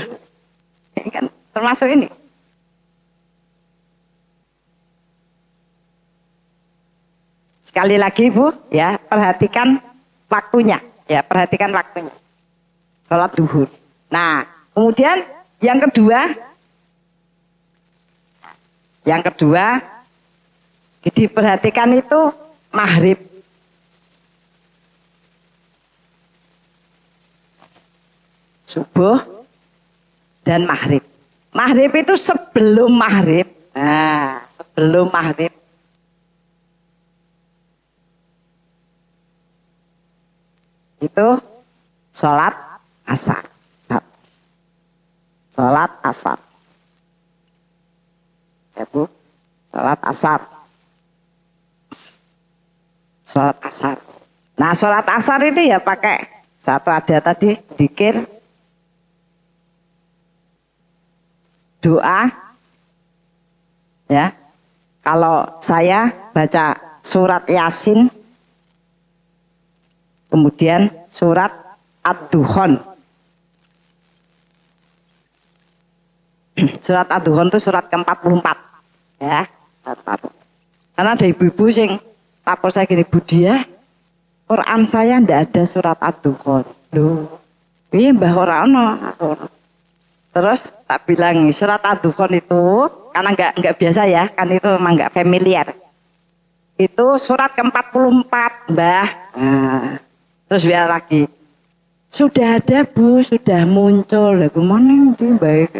Ini kan termasuk ini. Sekali lagi Bu, ya perhatikan waktunya, ya perhatikan waktunya. Sholat duhur. Nah, kemudian yang kedua diperhatikan itu maghrib. Subuh dan maghrib. Maghrib itu sebelum maghrib. Nah, sebelum maghrib. Itu sholat asar. Sholat asar. Ya Bu, sholat asar. Sholat asar. Nah, sholat asar itu ya pakai satu ada tadi dzikir, doa, ya. Kalau saya baca surat Yasin, kemudian surat Ad-Dukhon. Surat Ad-Dukhon itu surat ke-44. Ya, karena ada ibu-ibu yang lapor saya gini, Bu Dia, Quran saya ndak ada surat Ad-Dukhon. Loh, iya Mbah ora ono. Terus tak bilang surat Ad-Dukhan itu karena nggak biasa ya, kan itu memang nggak familiar. Itu surat ke-44, Mbah. Nah, terus biar lagi. Sudah ada Bu, sudah muncul. Lagu mana itu baik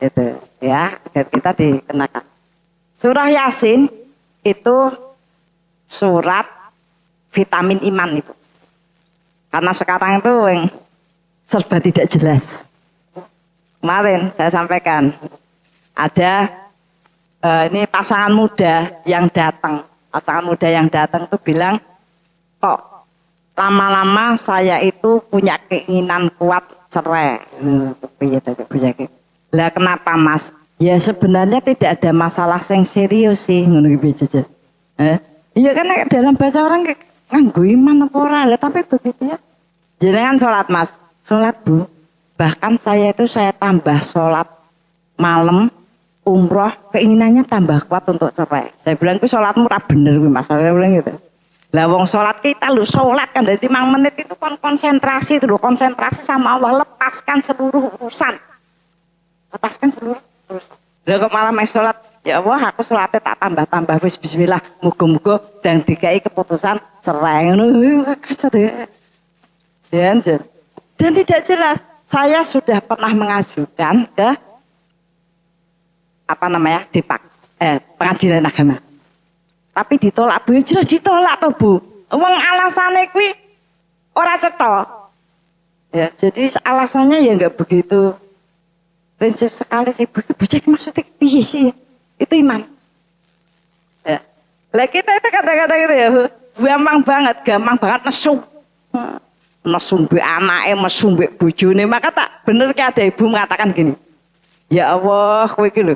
itu ya, agar kita dikenakan. Surah Yasin itu surat vitamin iman itu. Karena sekarang itu yang serba tidak jelas. Kemarin saya sampaikan ada ini pasangan muda yang datang. Pasangan muda yang datang itu bilang, kok lama-lama saya itu punya keinginan kuat cerai. Lah kenapa Mas? Ya sebenarnya tidak ada masalah yang serius sih. Iya kan dalam bahasa orang nganggo iman apa ora, tapi begitu ya. Jenengan sholat Mas, sholat Bu. Bahkan saya tambah sholat malam, umroh, keinginannya tambah kuat untuk cerai. Saya bilang itu sholatmu ora bener Mas. Saya bilang gitu. Lah wong sholat kita lu sholat kan dari 5 menit itu konsentrasi itu konsentrasi sama Allah, lepaskan seluruh urusan. Lepaskan seluruh urusan. Lah kok malah main sholat, ya Allah aku sholatnya tak tambah-tambah wis bismillah, muga-muga dan dikai keputusan cerai ngono kacau deh. Dan tidak jelas. Saya sudah pernah mengajukan ke pengadilan agama. Tapi ditolak Bu, jelas ditolak toh Bu. Wong alasannya kuwi ora cetha. Ya, jadi alasannya ya enggak begitu prinsip sekali sih. Bocah maksudnya piye sih? Itu iman. Ya. Lah kita itu kata-kata gitu ya, Bu. Gampang banget nesu. Nesu mbek anake, nesu mbek bojone. Maka tak bener ki ada ibu mengatakan gini. Ya Allah, kowe iki lho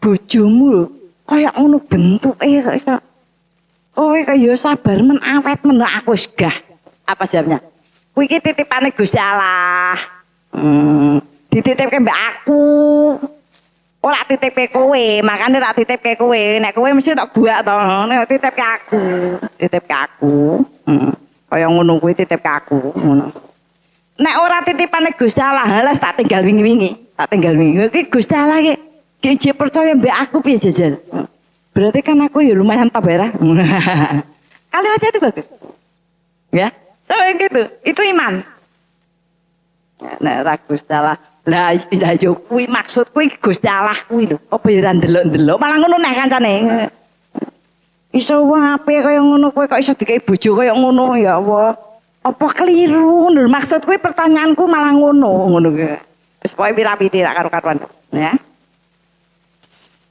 bojomu lho kayak ngono bentuke kok. Oh, kaya sabar men awet men aku wis gah. Apa jawabnya? Kuwi iki titipane Gusti Allah. Dititipke mbak aku. Ora titipke kowe, makane tak titipke kowe. Nek kowe mesti tak buak to. Nek titipke aku, titipke aku. Kaya ngono kuwi titipke aku, ngono. Nek ora titipane Gusti Allah, halas tak tinggal wingi-wingi. Tak tinggal wingi. Iki Gusti Allah iki ki percaya mbek aku piye jajal. Berarti kan aku ya lumayan top ya. Kalimatnya itu bagus. Ya, so gitu. Itu iman. Nek ra Gusti Allah, lah yo kuwi maksud kuwi Gusti Allah kuwi lho. Apa ya ndelok-ndelok malah ngono nek kancane. Iso wae kaya ngono kowe kok iso dikei bojo kaya ngono ya Allah. Apa keliru lho maksud kuwi pertanyaanku malah ngono kuwi. Wis pokoke pira-pira karo-karuan ya.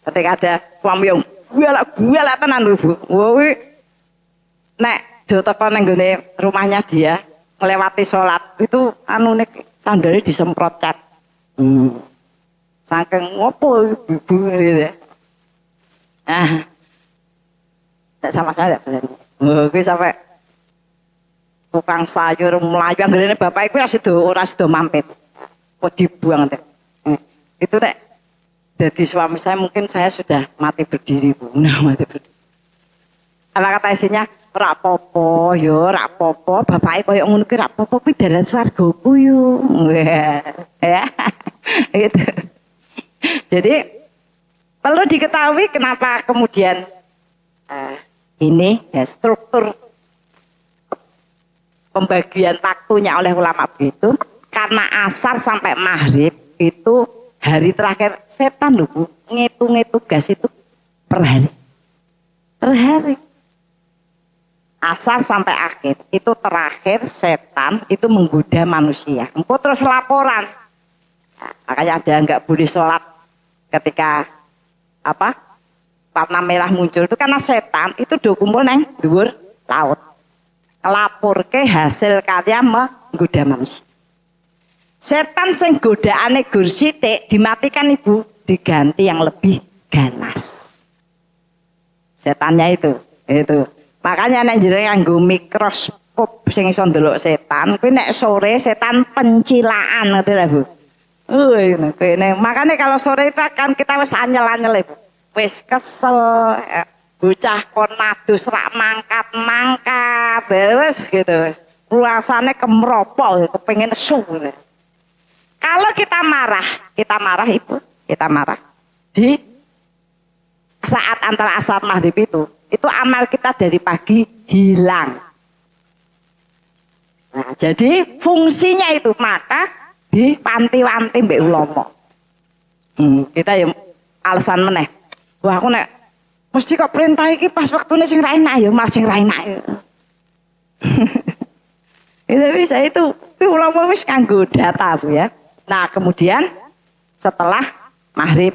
Ketika ada suami yang galak tenan lho Bu. Kuwi nek do teko nang gone rumahnya dia ngelewati sholat itu anune sandalnya disemprot cat. Saking ngopo ibu gitu ya. Sama saya tidak berani. Kuwi sampai tukang sayur melayu anggere bapak iku ora sida mampir. Kok dibuang teh. Itu nek jadi suami saya mungkin saya sudah mati berdiri Bu. Nah, mati berdiri. Apa kata istrinya? Rak popo, yo rak popo. Bapake koyo ngono ki rak popo kuwi dalan swargaku yo. Ya. Gitu. Jadi perlu diketahui kenapa kemudian ini ya, struktur pembagian waktunya oleh ulama begitu. Karena asar sampai maghrib itu hari terakhir setan loh Bu, ngitung tugas itu per hari. Per hari. Asar sampai akhir itu terakhir setan itu menggoda manusia. Engkau terus laporan. Nah, makanya ada nggak boleh sholat ketika warna merah muncul itu karena setan itu do kumpul neng dhuwur laut. Lapor ke hasil karya menggoda manusia. Setan sing godaane gur sithik dimatikan Ibu, diganti yang lebih ganas. Setannya itu. Makanya nek jenengan nganggo mikroskop sing iso ndelok setan, kuwi nek sore setan pencilaan ngerti lho Bu. Makanya kalau sore itu kan kita wis anyel-anyel Ibu. Wis kesel, bocah kon nadus rak mangkat, wis gitu wis. Rasane kemropol, kepengin nesu. Kalau kita marah ibu, kita marah di saat antara asar maghrib itu amal kita dari pagi hilang. Nah, jadi fungsinya itu maka dipanti-wanti mbek ulama. Kita ya alasan meneh. Wah aku nek mesti kok perintah iki pas waktune sing ra enak ya malah sing ra enak. Itu bisa itu ulama wis kanggo data Bu ya. Nah, kemudian setelah maghrib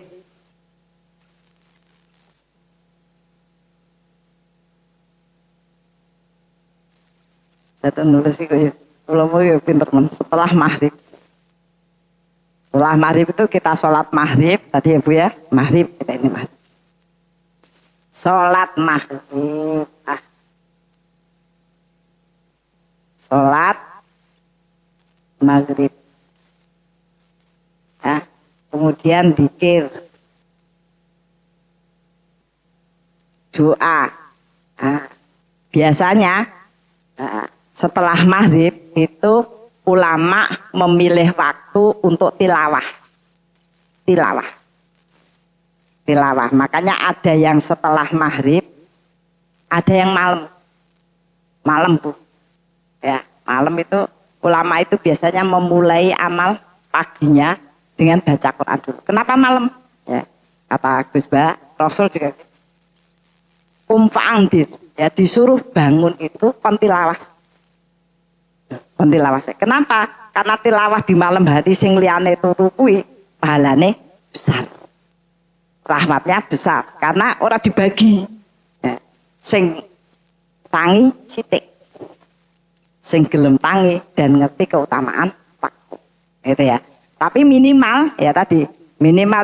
datang nulis itu ya, ulama ya pinter men. Setelah maghrib itu kita sholat maghrib tadi ya Bu ya, maghrib kita ini maghrib. Sholat maghrib, sholat maghrib, ya. Kemudian zikir, doa. Biasanya setelah maghrib itu ulama memilih waktu untuk tilawah. Makanya ada yang setelah maghrib, ada yang malam Bu. Ya, malam itu ulama itu biasanya memulai amal paginya dengan baca Quran dulu. Kenapa malam? Ya, kata Gus Ba, Rasul juga fa'angdir, ya disuruh bangun itu pentilawah. Kenapa? Karena tilawah di malam hari sing liyane turu kuwi pahalane besar. Rahmatnya besar karena ora dibagi. Ya, sing tangi sithik. Sing gelem tangi dan ngerti keutamaan waktu. Gitu ya. Tapi minimal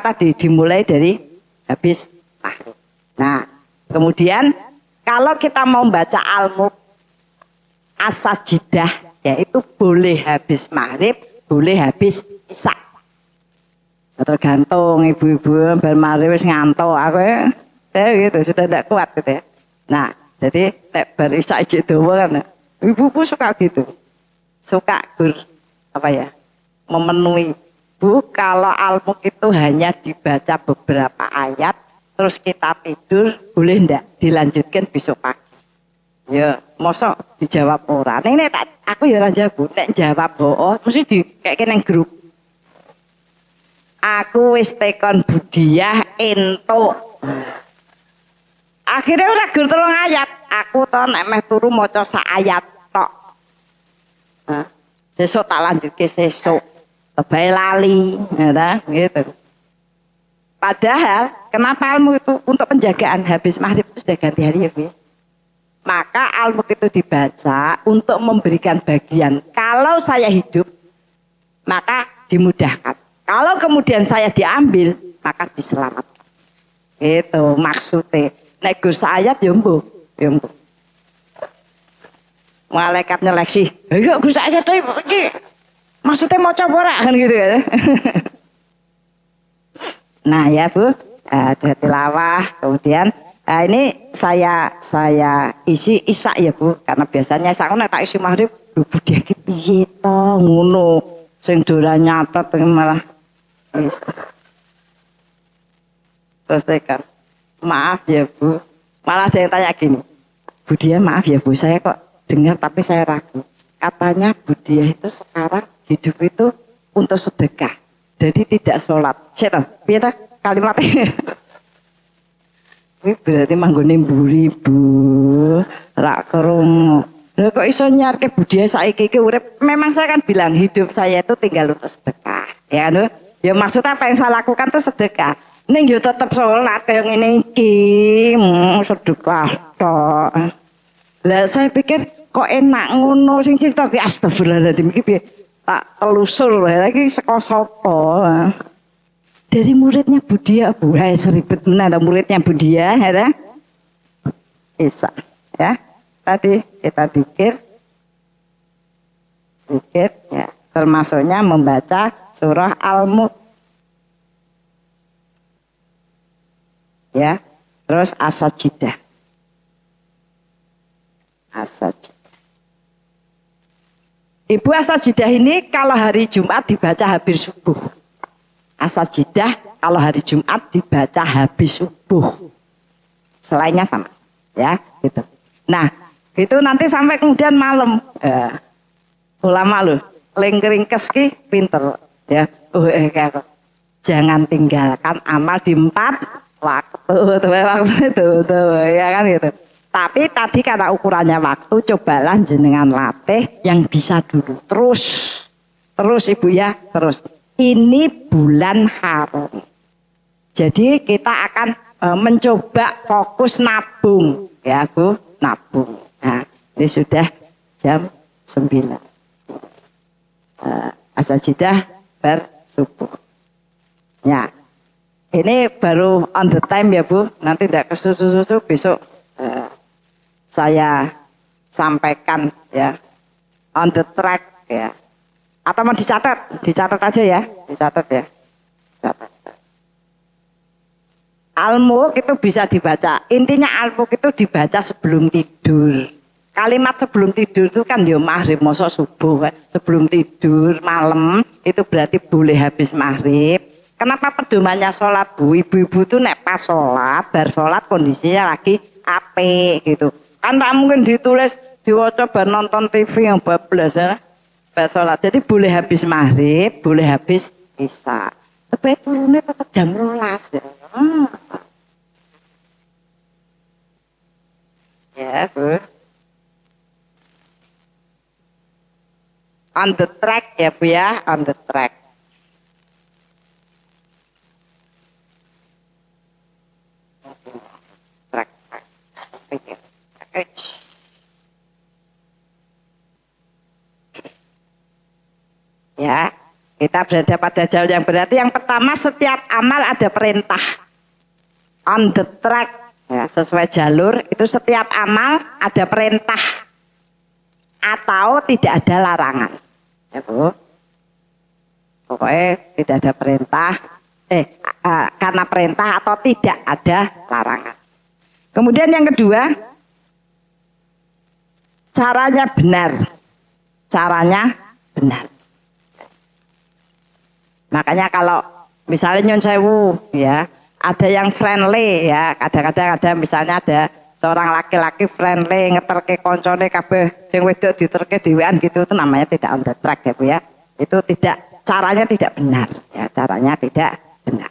tadi dimulai dari habis maghrib. Nah, kemudian kalau kita mau baca al-mulk asas jidah, yaitu boleh habis maghrib, boleh habis isya. Tergantung ibu-ibu bermaghrib wis ngantuk, aku ya gitu sudah tidak kuat gitu ya. Nah, jadi bar isya iki dawa kan. Ibu-ibu suka gitu. Suka memenuhi. Bu, kalau al-mulk itu hanya dibaca beberapa ayat terus kita tidur, boleh ndak dilanjutkan besok pagi? Ya, mosok dijawab ora. Nek aku ya ora jawab, nek jawab mesti di kayak nang grup. Aku wis tekon budiah entuk. Akhirnya ora gur 3 ayat. Aku to nek meh turu maca sak ayat tok. Besok tak lanjutke sesuk. Tebae lali, ya gitu. Padahal kenapa ilmu itu untuk penjagaan habis maghrib itu sudah ganti hari ya Bu? Maka al-mulk itu dibaca untuk memberikan bagian. Kalau saya hidup, maka dimudahkan. Kalau kemudian saya diambil, maka diselamatkan. Itu maksudnya. Nek gur ayat ya mbuh. Malaikat nyeleksi. Ayo gur ayat iki. Maksudnya mau coba kan gitu ya. Nah ya Bu, ada tilawah, kemudian ini saya isi isya ya Bu, karena biasanya saya tak isi maghrib, budhe iki piye to ngono, sing dolan nyatet malah terus tekan. Maaf ya Bu, malah ada yang tanya gini, Bu Dia maaf ya Bu, saya kok dengar tapi saya ragu. Katanya Bu Dia itu sekarang hidup itu untuk sedekah, jadi tidak sholat. Saya tahu, biar kalimatnya. Ini berarti manggone mburi Bu, rak kerungu. Lah kok iso nyarke budaya saiki iki urip. Memang saya kan bilang hidup saya itu tinggal untuk sedekah. Ya kan? Ya maksudnya apa yang saya lakukan itu sedekah. Ning yo tetep sholat kayak ngene iki, sedekah tok. Lah saya pikir kok enak ngono sing cerita ki astagfirullahaladzim iki piye? Tak telusur lagi saka sapa. Dari muridnya Budia, Bu, seribet menawa muridnya Budia, ya. Bisa, ya. Tadi kita pikir, ya, termasuknya membaca surah Al-Mulk, ya. Terus as-sajdah, Ibu as-sajidah ini kalau hari Jumat dibaca habis subuh. As-sajidah kalau hari Jumat dibaca habis subuh. Selainnya sama, ya gitu. Nah, itu nanti sampai kemudian malam. Ulama loh, lengkeringkes ki pinter, ya. Jangan tinggalkan amal di 4 waktu, ya kan gitu. Tapi tadi karena ukurannya waktu, cobalah jenengan latih yang bisa dulu. Terus ibu ya, terus. Ini bulan haram. Jadi kita akan mencoba fokus nabung, ya Bu, nabung. Nah, ini sudah jam 9. As-sajidah bersubuh. Ya, ini baru on the time ya Bu. Nanti tidak kesusu-susu besok saya sampaikan ya, on the track ya. Atau mau dicatat aja ya, dicatat ya. Catat. Al-Mulk itu bisa dibaca. Intinya Al-Mulk itu dibaca sebelum tidur. Kalimat sebelum tidur itu kan ya maghrib, masa subuh kan. Sebelum tidur malam itu berarti boleh habis maghrib. Kenapa pedomannya sholat Bu? Ibu-ibu tuh nek pas sholat, bar sholat kondisinya lagi apik gitu. Kan tak mungkin ditulis diwaca bar nonton TV yang bablas ya. Bar sholat. Jadi boleh habis maghrib, boleh habis isya. Tapi turunnya tetap jam 12 ya. Ya Bu. On the track ya Bu ya, on the track. Track. Ya, kita berada pada jalur yang berarti yang pertama setiap amal ada perintah. On the track, ya, sesuai jalur itu setiap amal ada perintah atau tidak ada larangan. Ya Bu, pokoknya tidak ada perintah, karena perintah atau tidak ada larangan. Kemudian yang kedua, caranya benar, Makanya kalau misalnya nyun sewu, ya ada yang friendly, ya kadang-kadang ada misalnya ada seorang laki-laki friendly ngeterke koncone kabeh sing wedok diterke dhewean gitu, itu namanya tidak on the track ya Bu ya. Itu tidak, caranya tidak benar ya, caranya tidak benar.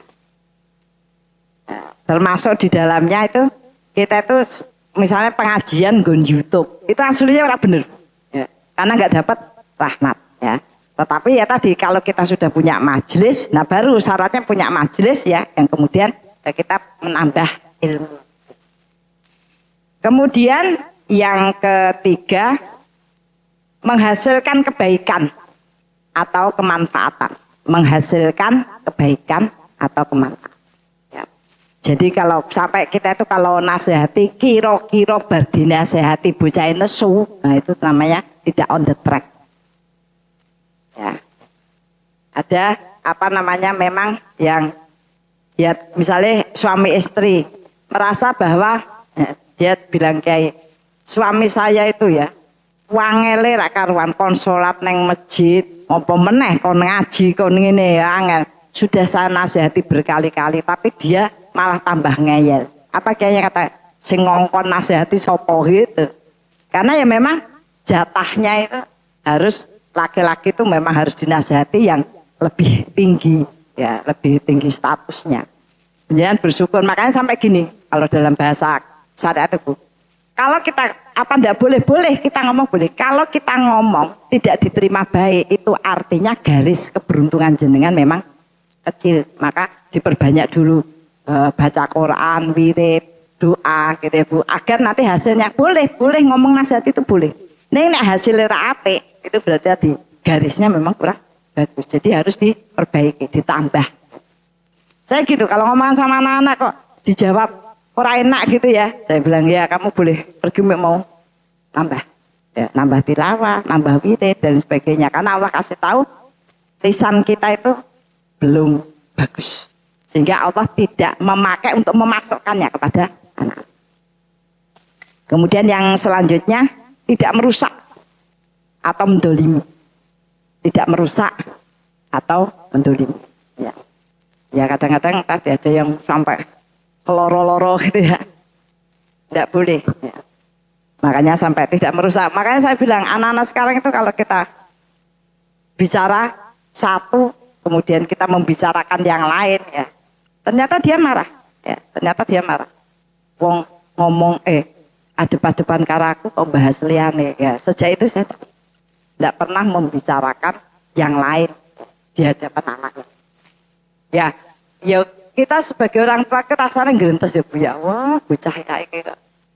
Nah, termasuk di dalamnya itu kita itu misalnya pengajian gon YouTube itu aslinya ora bener ya, karena nggak dapat rahmat ya. Tetapi ya tadi kalau kita sudah punya majelis, nah baru syaratnya punya majelis ya, yang kemudian kita menambah ilmu. Kemudian yang ketiga, menghasilkan kebaikan atau kemanfaatan. Menghasilkan kebaikan atau kemanfaatan. Ya. Jadi kalau sampai kita itu kalau nasihati, kira-kira berdinasihati bocah nesu, nah itu namanya tidak on the track. Ya. Ada apa namanya memang yang ya misalnya suami istri merasa bahwa dia bilang kayak suami saya itu ya wangele ra karuan kon salat neng masjid apa meneh kon ngaji kon ngene ya angel. Sudah saya nasihati berkali-kali tapi dia malah tambah ngeyel. Apa kayaknya kata sing ngongkon nasihati sapa gitu. Karena ya memang jatahnya itu harus laki-laki itu memang harus dinasihati yang lebih tinggi ya, lebih tinggi statusnya. Jangan bersyukur, makanya sampai gini kalau dalam bahasa syariat itu, kalau kita apa ndak boleh kita ngomong boleh, kalau kita ngomong tidak diterima baik itu artinya garis keberuntungan jenengan memang kecil, maka diperbanyak dulu baca Quran, wirid, doa gitu ya Bu, agar nanti hasilnya boleh ngomong nasihat itu boleh. Nek hasilnya apik itu berarti tadi garisnya memang kurang bagus, jadi harus diperbaiki, ditambah. Saya gitu kalau ngomongan sama anak-anak kok dijawab orang enak gitu ya, saya bilang ya kamu boleh pergi mau nambah, ya, nambah tilawah, nambah wirid dan sebagainya, karena Allah kasih tahu lisan kita itu belum bagus, sehingga Allah tidak memakai untuk memasukkannya kepada anak. Kemudian yang selanjutnya tidak merusak atau mendolimi. tidak merusak atau mendolimi. Ya, ya kadang-kadang tadi ada yang sampai keloro-loro gitu ya, tidak boleh. Ya. Makanya sampai tidak merusak. Makanya saya bilang anak-anak sekarang itu kalau kita bicara satu, kemudian kita membicarakan yang lain, ya, ternyata dia marah. Ya, ternyata dia marah. Wong ngomong adep-adepan karo aku kok bahas liane. Ya, sejak itu saya tidak pernah membicarakan yang lain di hadapan anaknya. Ya, ya kita sebagai orang tua kita rasanya gerentes ya Bu ya. Wah, bocah kayak gitu.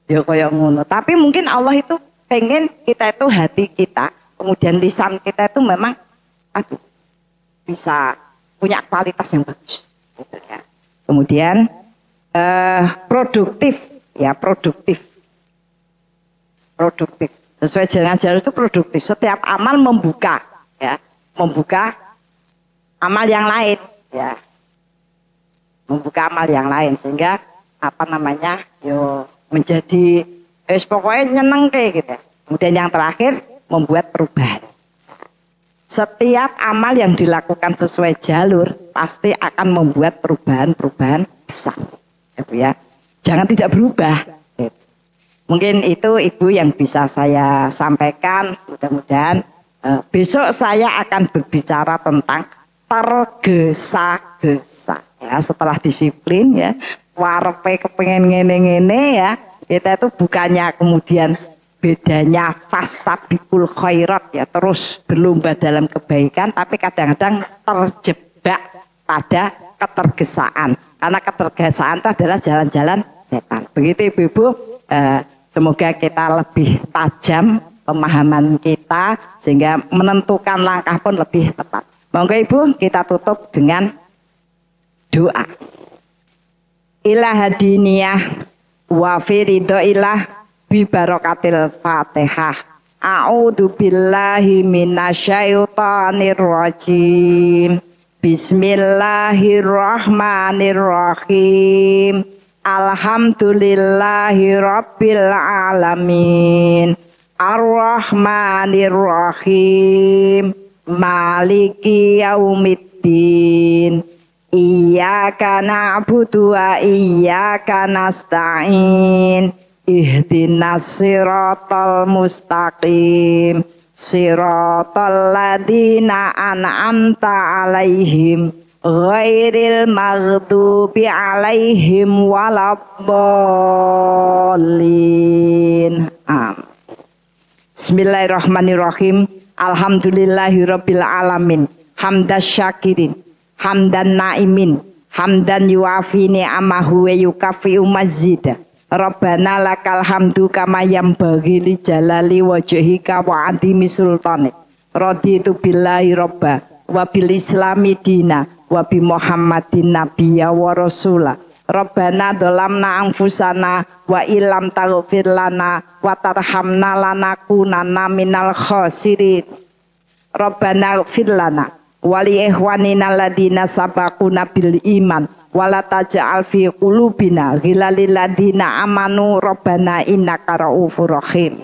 Ya kayak ngono. Tapi mungkin Allah itu pengen kita itu hati kita, kemudian lisan kita itu memang bisa punya kualitas yang bagus. Gitu ya. Kemudian produktif, ya produktif. Sesuai dengan jalur itu produktif. Setiap amal membuka, ya, membuka amal yang lain, ya, membuka amal yang lain sehingga menjadi pokoknya nyeneng kayak gitu. Kemudian yang terakhir membuat perubahan. Setiap amal yang dilakukan sesuai jalur pasti akan membuat perubahan besar. Ya, jangan tidak berubah. Mungkin itu Ibu yang bisa saya sampaikan. Mudah-mudahan besok saya akan berbicara tentang tergesa-gesa. Ya, setelah disiplin ya. Warepe kepengen ngene-ngene ya, kita itu bukannya kemudian bedanya fastabikul khairat ya, terus berlomba dalam kebaikan, tapi kadang-kadang terjebak pada ketergesaan, karena ketergesaan itu adalah jalan-jalan setan. Begitu Ibu-ibu, semoga kita lebih tajam pemahaman kita sehingga menentukan langkah pun lebih tepat. Monggo Ibu kita tutup dengan doa. Ilah hadiniyah wa firido ilah bi barakatil Fatihah. A'udzu billahi minasyaitonir rajim. Bismillahirrahmanirrahim. Alhamdulillahi rabbil alamin. Ar-Rahmanir-Rahim. Maliki yaumiddin. Iyyaka na'budu wa iyyaka nasta'in. Ihdinas siratal mustaqim. Siratal ladzina an'amta 'alaihim ghairil maghdubi 'alaihim waladdallin. Bismillahirrahmanirrahim. Alhamdulillahirabbil alamin. Hamdas syakirin. Hamdan naimin, hamdan yuafi ni'amahu wa yukafi'u mazida. Rabbana lakal hamdu kama yambaghi li jalali wajhika wa 'azimi sultanik. Raditu billahi robba wa bil islami dina wa bi Muhammadin nabiyya wa rasula. Rabbana dzalamna anfusana wa illam taghfir lana wa tarhamna lanakunanna minal khasirin. Rabbana ighfir lana wali ikhwanina ladina sabaquna bil iman wala taj'al fi qulubina ghillalil ladina amanu rabbana innaka raufur rahim.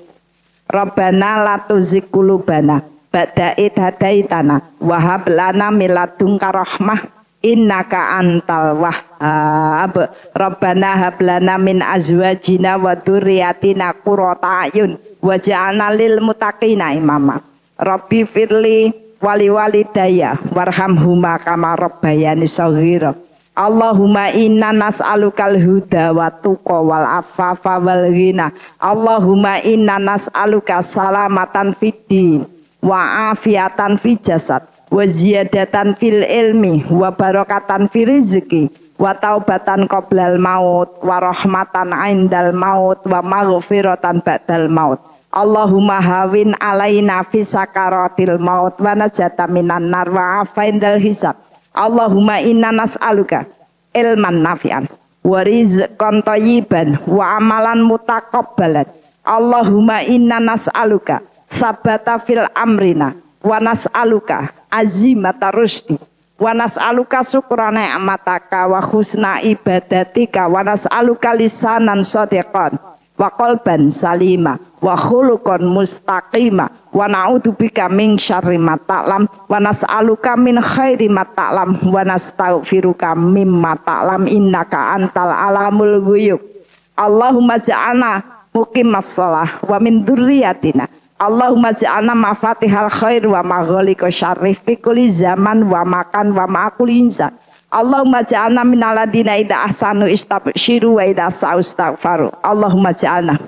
Rabbana la tuzigh qulubana ba'da id hadaitana wa hab lana min ladunka rahmah innaka antal wahhab. Rabbana hab lana min azwajina wa dzurriyyatina qurrata a'yun waj'alna lil muttaqina imama. Rabbi firli wali walidayya warhamhuma kama rabbayani shaghira. Allahumma inna nas'alukal huda wa tuqa wal afafa wal ghina. Allahumma inna nas'aluka salamatan fid din wa afiatan fi jasad wa ziyadatan fil ilmi wa barakatan fi rizqi wa taubatan qoblal maut wa rahmatan 'indal maut wa maghfiratan ba'dal maut. Allahumma hawin alaina fi sakaratil maut wa najata minan nar wa afaindal hisab. Allahumma inna nas'aluka ilman nafi'an wa rizqan thayyiban wa amalan mutaqabbalan. Allahumma inna nas'aluka sabata fil amrina wa nas'aluka azimata rusdi wa nas'aluka syukra ni'mataka wa husna ibadatika wa nas'aluka lisanan shadiqan wa qalban salima wa khuluqan mustaqima wa na'udzubika min syarri ma ta'lam wa nas'aluka min khairi ma ta'lam wa nastaghfiruka mimma ta'lam innaka antal alamul ghuyub. Allahumma ja'alna muqimas shalah wa min dzurriyyatina. Allahumma ja'alna mafatihal khair wa maghaliqa syarri fi kulli zaman wa makan wa ma'akul insan. Allahumma ja'alna minal ladina idza ahsanu istabshiru wa idza sa'ustaghfaru. Allahumma ja'alna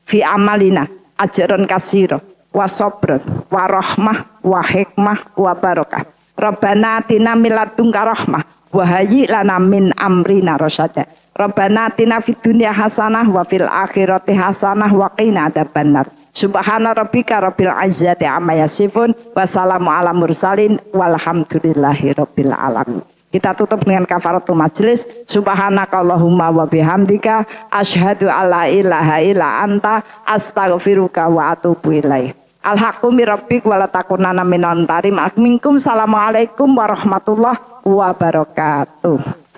fi amalina ajran katsira wa sabran wa rahmah wa hikmah wa barakah. Rabbana atina min ladunka rahmah wa hayyi lana min amrina rasyada. Rabbana atina fid dunya hasanah wa fil akhirati hasanah wa qina adzabannar. Subhana rabbika rabbil izzati amma yasifun wa salamun ala mursalin walhamdulillahi rabbil alamin. Kita tutup dengan kafaratul majlis. Subhanakallahumma wa bihamdika asyhadu alla ilaha illa anta astaghfiruka wa atubu ilaik. Alhaqqu mir rabbik wa la takunanna minal tarim. Minkum. Assalamualaikum warahmatullahi wabarakatuh.